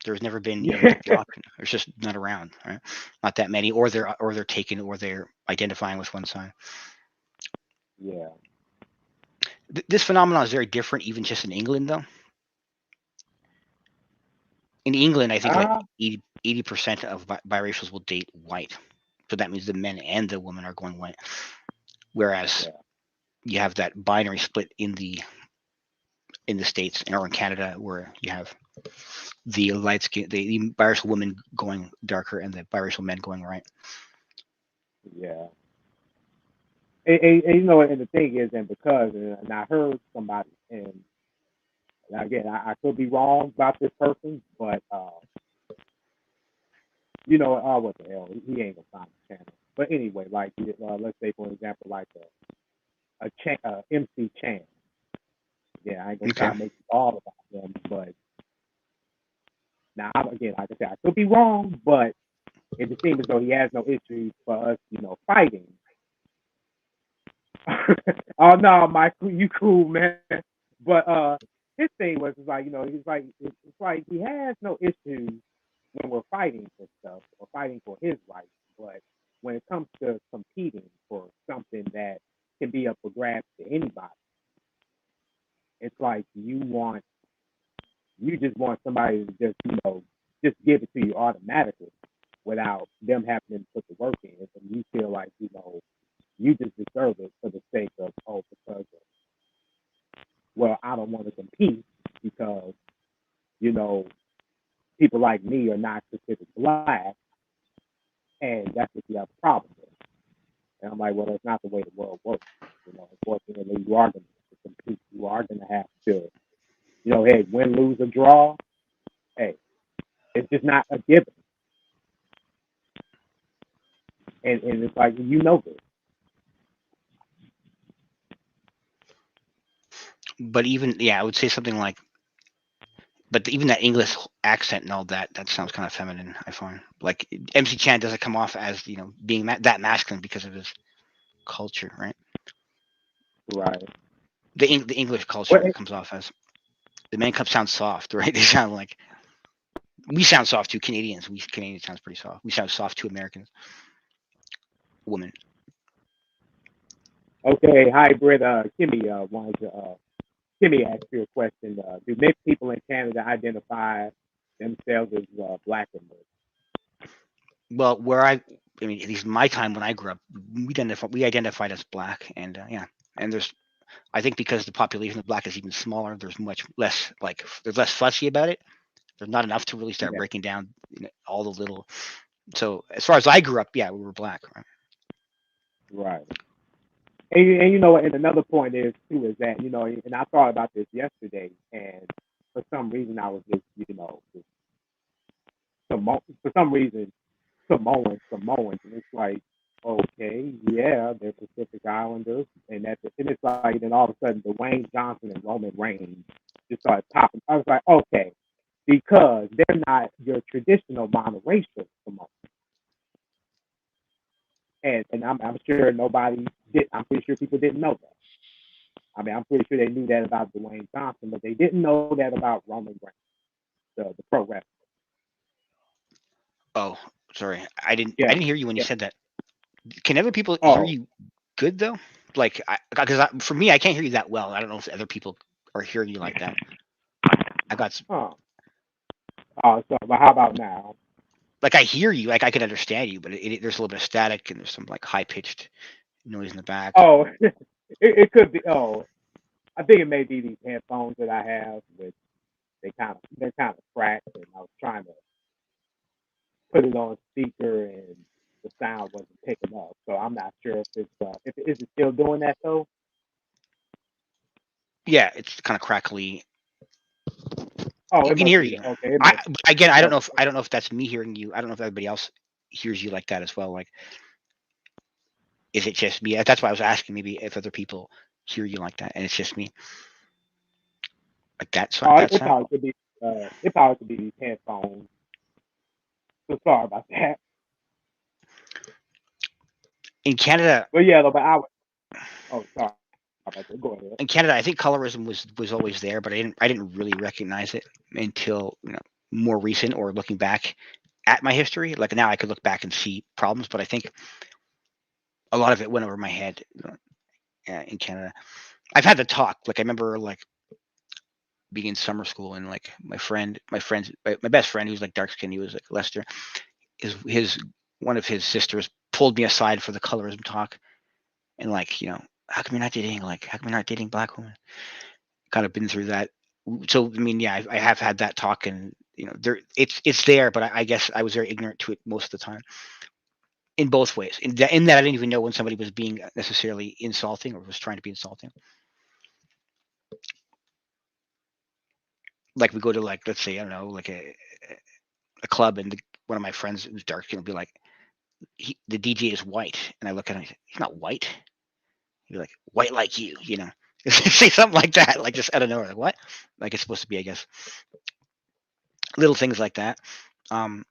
There's never been yeah, the option. There's just not around, right? Not that many, or they're taken, or they're identifying with one side. yeah. This phenomenon is very different, even just in England, though. In England, I think like Uh, 80% of biracials will date white, so that means the men and the women are going white. Whereas yeah, you have that binary split in the States or in Canada, where you have the light skin, the biracial women going darker, and the biracial men going right. yeah. And the thing is, and because, and I heard somebody, and again, I could be wrong about this person, but what the hell, he ain't gonna find the channel. But anyway, like, let's say for example, like MC Chan. Yeah, I ain't gonna try Okay. to make it all about them, but now again, like I said, I could be wrong, but it just seems as though he has no issues for us, fighting. Oh no, Michael, you cool, man. But his thing was like, he's like it's like he has no issues when we're fighting for stuff or fighting for his rights, but when it comes to competing for something that can be up for grabs to anybody, it's like you just want somebody to just just give it to you automatically without them having to put the work in, and you feel like you just deserve it for the sake of because of, well, I don't want to compete because you know people like me are not considered black, and that's what you have a problem with. And I'm like, well, that's not the way the world works. Unfortunately, you are going to compete. You are going to have to, hey, win, lose, or draw. Hey, it's just not a given. And it's like this. But even I would say something like, but even that English accent and all that sounds kind of feminine. I find like MC Chan doesn't come off as being that masculine because of his culture, right? Right. The English culture Well, comes off as the men sound soft, right? They sound like we sound soft to Canadians. Canadians sounds pretty soft. We sound soft to Americans, women. okay, hybrid. Kimmy wanted to. Kimmy asked you a question. Do mixed people in Canada identify themselves as black and Well, I mean, at least my time when I grew up, we identified as black, and and I think because the population of black is even smaller, there's much less there's less fussy about it. There's not enough to really start yeah, breaking down all the little. So as far as I grew up, we were black. Right? right. And and another point is too is that and I thought about this yesterday, and for some reason I was just just for some reason Samoans, and it's like okay, yeah, they're Pacific Islanders, and it's like then all of a sudden Dwayne Johnson and Roman Reigns just started popping. I was like, okay, because they're not your traditional monoracial Samoans. And I'm sure nobody did. I'm pretty sure people didn't know that. I mean, I'm pretty sure they knew that about Dwayne Johnson, but they didn't know that about Roman Reigns, the pro wrestler. Oh, sorry. I didn't Yeah, hear you when you yeah. said that. Can other people hear Oh, you good though? Like, because for me, I can't hear you that well. I don't know if other people are hearing you like that. I got some, huh. Oh, so but how about now? like I hear you, like I can understand you, but there's a little bit of static and there's some like high pitched noise in the back. Oh, it could be. Oh, I think it may be these headphones that I have, which they're kind of cracked, and I was trying to put it on speaker, and the sound wasn't picking up. So I'm not sure if if is it still doing that though. Yeah, it's kind of crackly. Oh, We it can must hear be you. okay. It I must. but again, Okay. I don't know if that's me hearing you. I don't know if everybody else hears you like that as well. Like, is it just me? That's why I was asking maybe if other people hear you like that, and it's just me. Like Oh, that it sound. probably could be. It probably could be these headphones. So sorry about that. In Canada, But yeah, but I. Oh, sorry about that. Go ahead. I think colorism was always there, but I didn't really recognize it until more recent or looking back at my history. Like now, I could look back and see problems, but I think a lot of it went over my head in Canada. I've had the talk. Like I remember like being in summer school and like my best friend who's like dark skinned, he was like Lester. His one of his sisters pulled me aside for the colorism talk and like how come you're not dating how come you're not dating black women? Kind of been through that. So I mean, yeah, I have had that talk, and there it's there, but I guess I was very ignorant to it most of the time. In both ways, in that I didn't even know when somebody was being necessarily insulting or was trying to be insulting. Like we go to like let's say I don't know like a club and one of my friends who's dark skin will be like the DJ is white, and I look at him, he's not white. He'd be like white like you know. Say something like that, like just out of nowhere, like what? Like it's supposed to be, I guess. Little things like that. Um,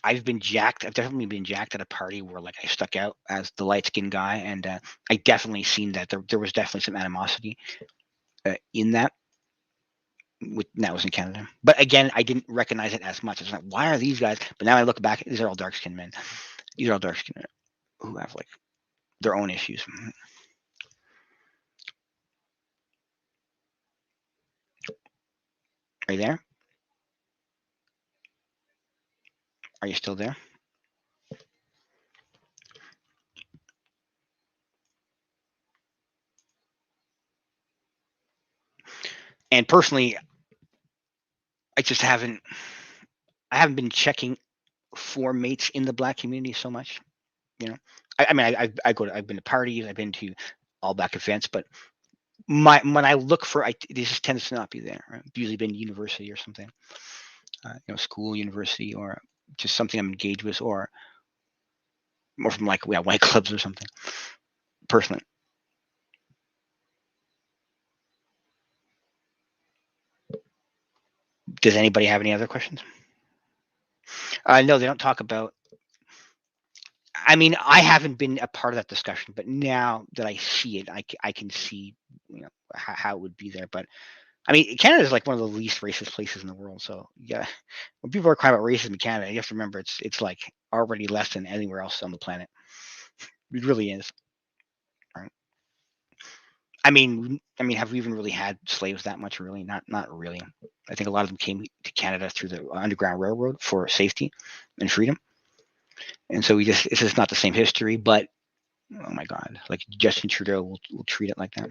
I've been jacked. I've definitely been jacked at a party where like I stuck out as the light skinned guy, and I definitely seen that there was definitely some animosity in that. That was in Canada, but again, I didn't recognize it as much. It's like, why are these guys? But now I look back; these are all dark skinned men. These are all dark skinned men who have like their own issues. Are you there? Are you still there? And personally, I just haven't. I haven't been checking for mates in the black community so much. You know, I mean, I've been to parties, I've been to all black events, but when I look for, this just tends to not be there. Right? It's usually been university or something, school, university, or just something I'm engaged with, or from like white clubs or something. Personally, does anybody have any other questions? No, they don't talk about. I mean, I haven't been a part of that discussion, but now that I see it, I can see how it would be there. But I mean, Canada is like one of the least racist places in the world. So yeah, when people are crying about racism in Canada, you have to remember it's like already less than anywhere else on the planet. It really is. Right? I mean, have we even really had slaves that much? Really, not really. I think a lot of them came to Canada through the Underground Railroad for safety and freedom, and so it's just not the same history. But oh my God, like Justin Trudeau will treat it like that.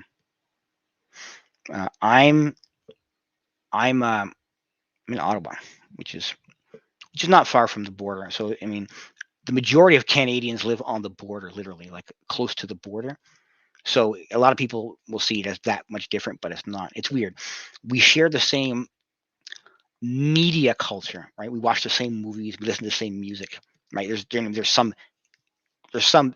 I'm in Ottawa, which is not far from the border. So I mean, the majority of Canadians live on the border, literally, like close to the border. So a lot of people will see it as that much different, but it's not. It's weird. We share the same media culture, right? We watch the same movies, we listen to the same music, right? There's some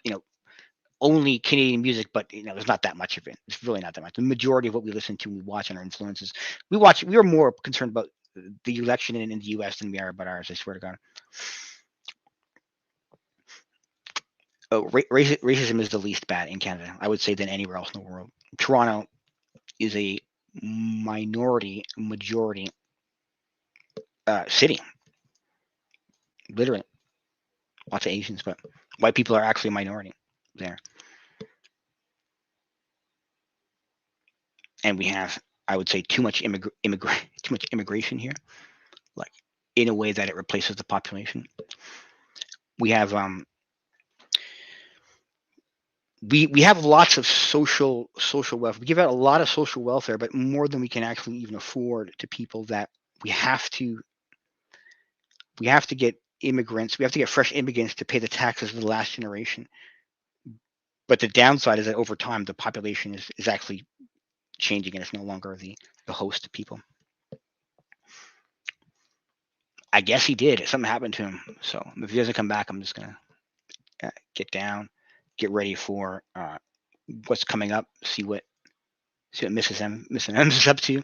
only Canadian music, but there's not that much of it. It's really not that much. The majority of what we listen to and we watch and our influences, we are more concerned about the election in the U.S. than we are about ours. I swear to God. Oh, racism is the least bad in Canada, I would say, than anywhere else in the world. Toronto is a majority city. Literally, lots of Asians, but white people are actually a minority there. And we have, I would say, too much immigration here, like in a way that it replaces the population. We have we have lots of social welfare. We give out a lot of social welfare, but more than we can actually even afford to people that we have to get immigrants. We have to get fresh immigrants to pay the taxes of the last generation. But the downside is that over time, the population is actually changing, and it's no longer the host of people. I guess he did. Something happened to him. So if he doesn't come back, I'm just gonna get down, get ready for what's coming up. See what Mrs. M is up to.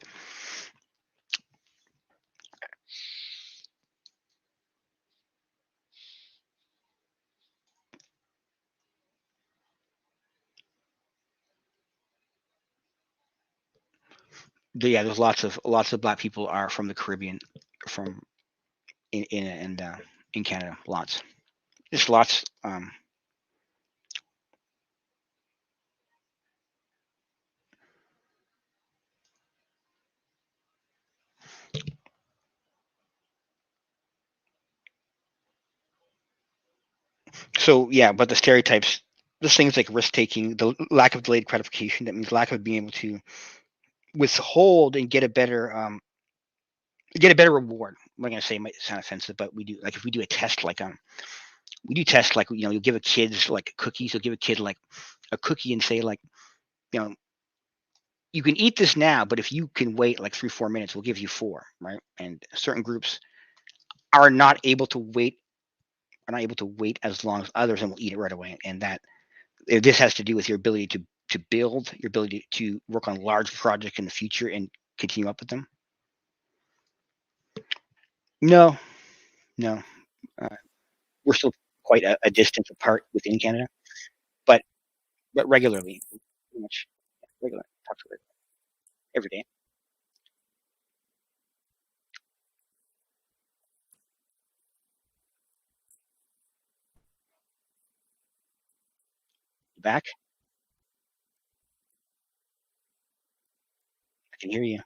Yeah, there's lots of black people are from the Caribbean, from in Canada. Lots, just lots. So yeah, but the stereotypes, the things like risk taking, the lack of delayed gratification, that means lack of being able to withhold and get a better reward. I'm not gonna say it might sound offensive, but we do, like, if we do a test, like we do tests, like, you'll give a kid like cookies. You'll give a kid like a cookie and say, like, you can eat this now, but if you can wait like 3-4 minutes, we'll give you 4, right? And certain groups are not able to wait as long as others, and will eat it right away. And that this has to do with your ability to build, your ability to work on large projects in the future and continue up with them. No, we're still quite a distance apart within Canada, but regularly, pretty much regular. Talk to her every day. You back? I can hear you.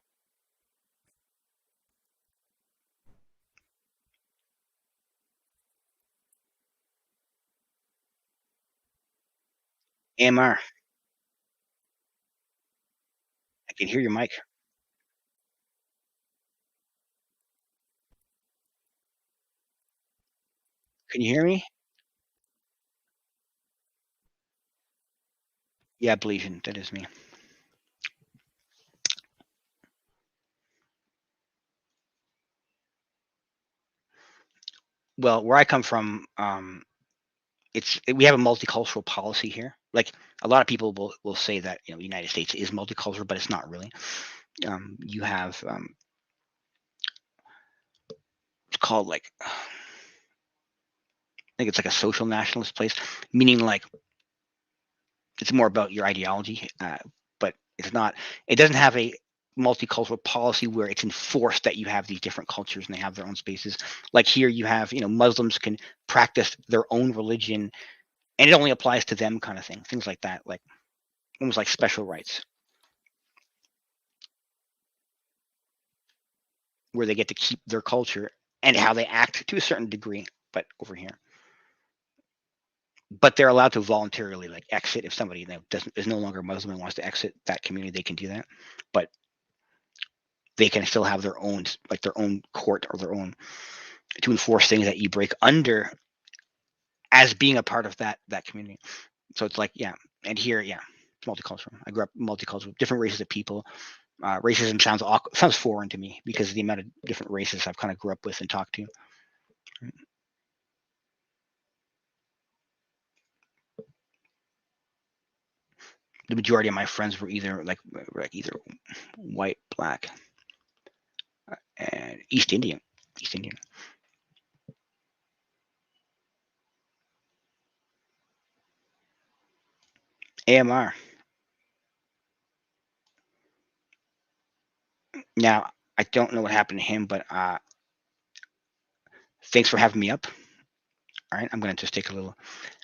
AMR. I can hear your mic. Can you hear me? Yeah, Blasian, that is me. Well, where I come from, we have a multicultural policy here. Like, a lot of people will say that, the United States is multicultural, but it's not really. You have it's called, like, I think it's like a social nationalist place, meaning like it's more about your ideology, but it's not. It doesn't have a multicultural policy where it's enforced that you have these different cultures and they have their own spaces. Like here, you have, Muslims can practice their own religion, and it only applies to them, kind of thing. Things like that, like almost like special rights, where they get to keep their culture and how they act to a certain degree, but over here. But they're allowed to voluntarily, like, exit if somebody is no longer Muslim and wants to exit that community. They can do that, but they can still have their own court, or their own, to enforce things that you break under as being a part of that community. So it's like, yeah, and here, yeah, it's multicultural. I grew up multicultural, different races of people. Racism sounds foreign to me because of the amount of different races I've kind of grew up with and talked to. The majority of my friends were either either white, black, and East Indian. AMR. Now, I don't know what happened to him, but thanks for having me up. All right, I'm gonna just take a little.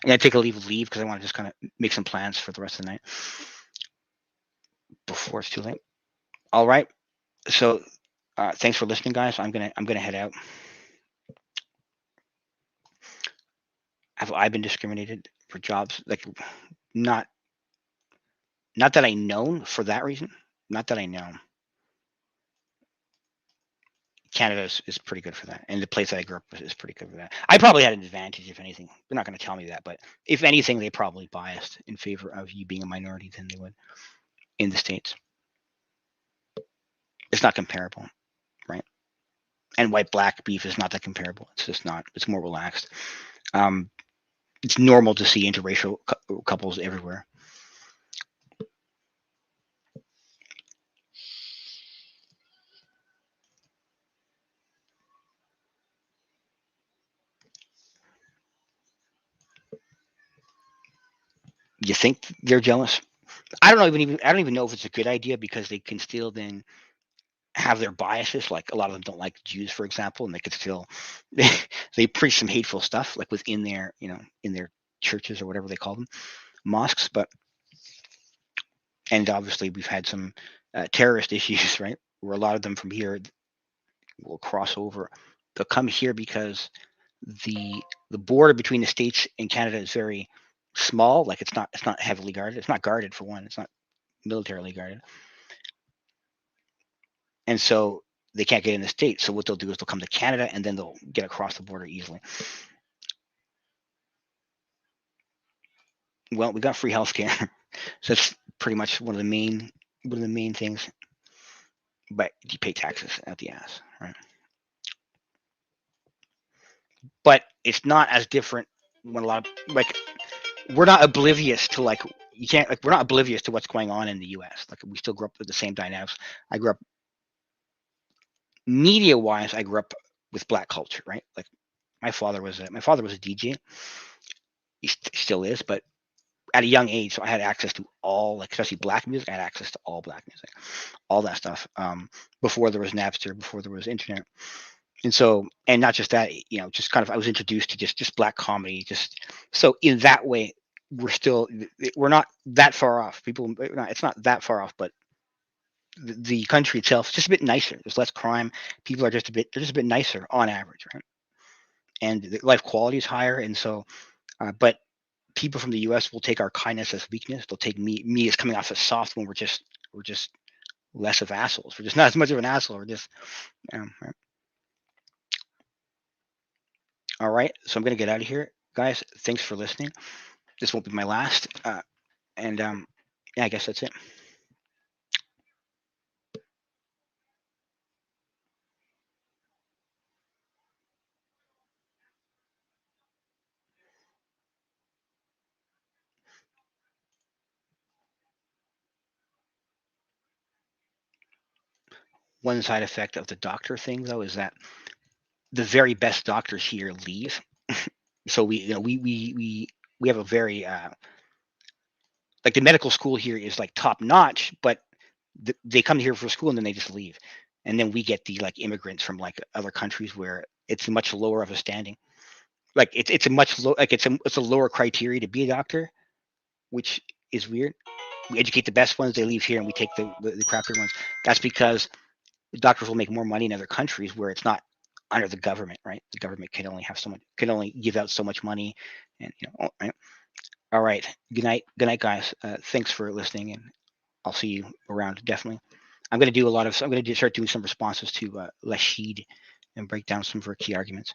I'm gonna take a leave because I want to just kind of make some plans for the rest of the night before it's too late. All right, so thanks for listening, guys. I'm gonna head out. Have I been discriminated for jobs? Like, not that I know for that reason. Not that I know. Canada is pretty good for that, and the place that I grew up is pretty good for that. I probably had an advantage, if anything. They're not going to tell me that, but if anything, they probably biased in favor of you being a minority than they would in the States. It's not comparable, right? And white-black beef is not that comparable. It's just not. It's more relaxed. It's normal to see interracial couples everywhere. You think they're jealous? I don't even know if it's a good idea because they can still then have their biases. Like a lot of them don't like Jews, for example, and they could still they preach some hateful stuff like within their in their churches or whatever they call them, mosques. But and obviously we've had some terrorist issues, right? Where a lot of them from here will cross over. They'll come here because the border between the States and Canada is very small. Like it's not heavily guarded. It's not guarded for one. It's not militarily guarded. And so they can't get in the States. So what they'll do is they'll come to Canada and then they'll get across the border easily. Well, we got free healthcare, so that's pretty much one of the main things. But you pay taxes at the ass, right? But it's not as different when a lot of we're not oblivious to we're not oblivious to what's going on in the U.S. Like we still grew up with the same dynamics. I grew up media-wise. I grew up with black culture, right? Like my father was a DJ. He still is, but at a young age, so I had access to all, especially black music. I had access to all black music, all that stuff. Before there was Napster, before there was internet, and so, and not just that, just kind of, I was introduced to just black comedy. So in that way, we're not that far off. It's not that far off, but the country itself is just a bit nicer. There's less crime. People are they're just a bit nicer on average, right? And the life quality is higher, and so, but people from the U.S. will take our kindness as weakness. They'll take me as coming off as soft when we're just less of assholes. We're just not as much of an asshole. We're just right. All right. So I'm gonna get out of here, guys. Thanks for listening. This won't be my last. And yeah, I guess that's it. One side effect of the doctor thing, though, is that the very best doctors here leave. So we have a very like the medical school here is like top notch, but they come here for school and then they just leave, and then we get the immigrants from other countries where it's much lower of a standing. Like it's a much low it's a lower criteria to be a doctor, which is weird. We educate the best ones, they leave here, and we take the crappier ones. That's because the doctors will make more money in other countries where it's not under the government, right? The government can only give out so much money, and right. All right. Good night, guys. Thanks for listening, and I'll see you around definitely. I'm going to start doing some responses to Lashid and break down some of her key arguments.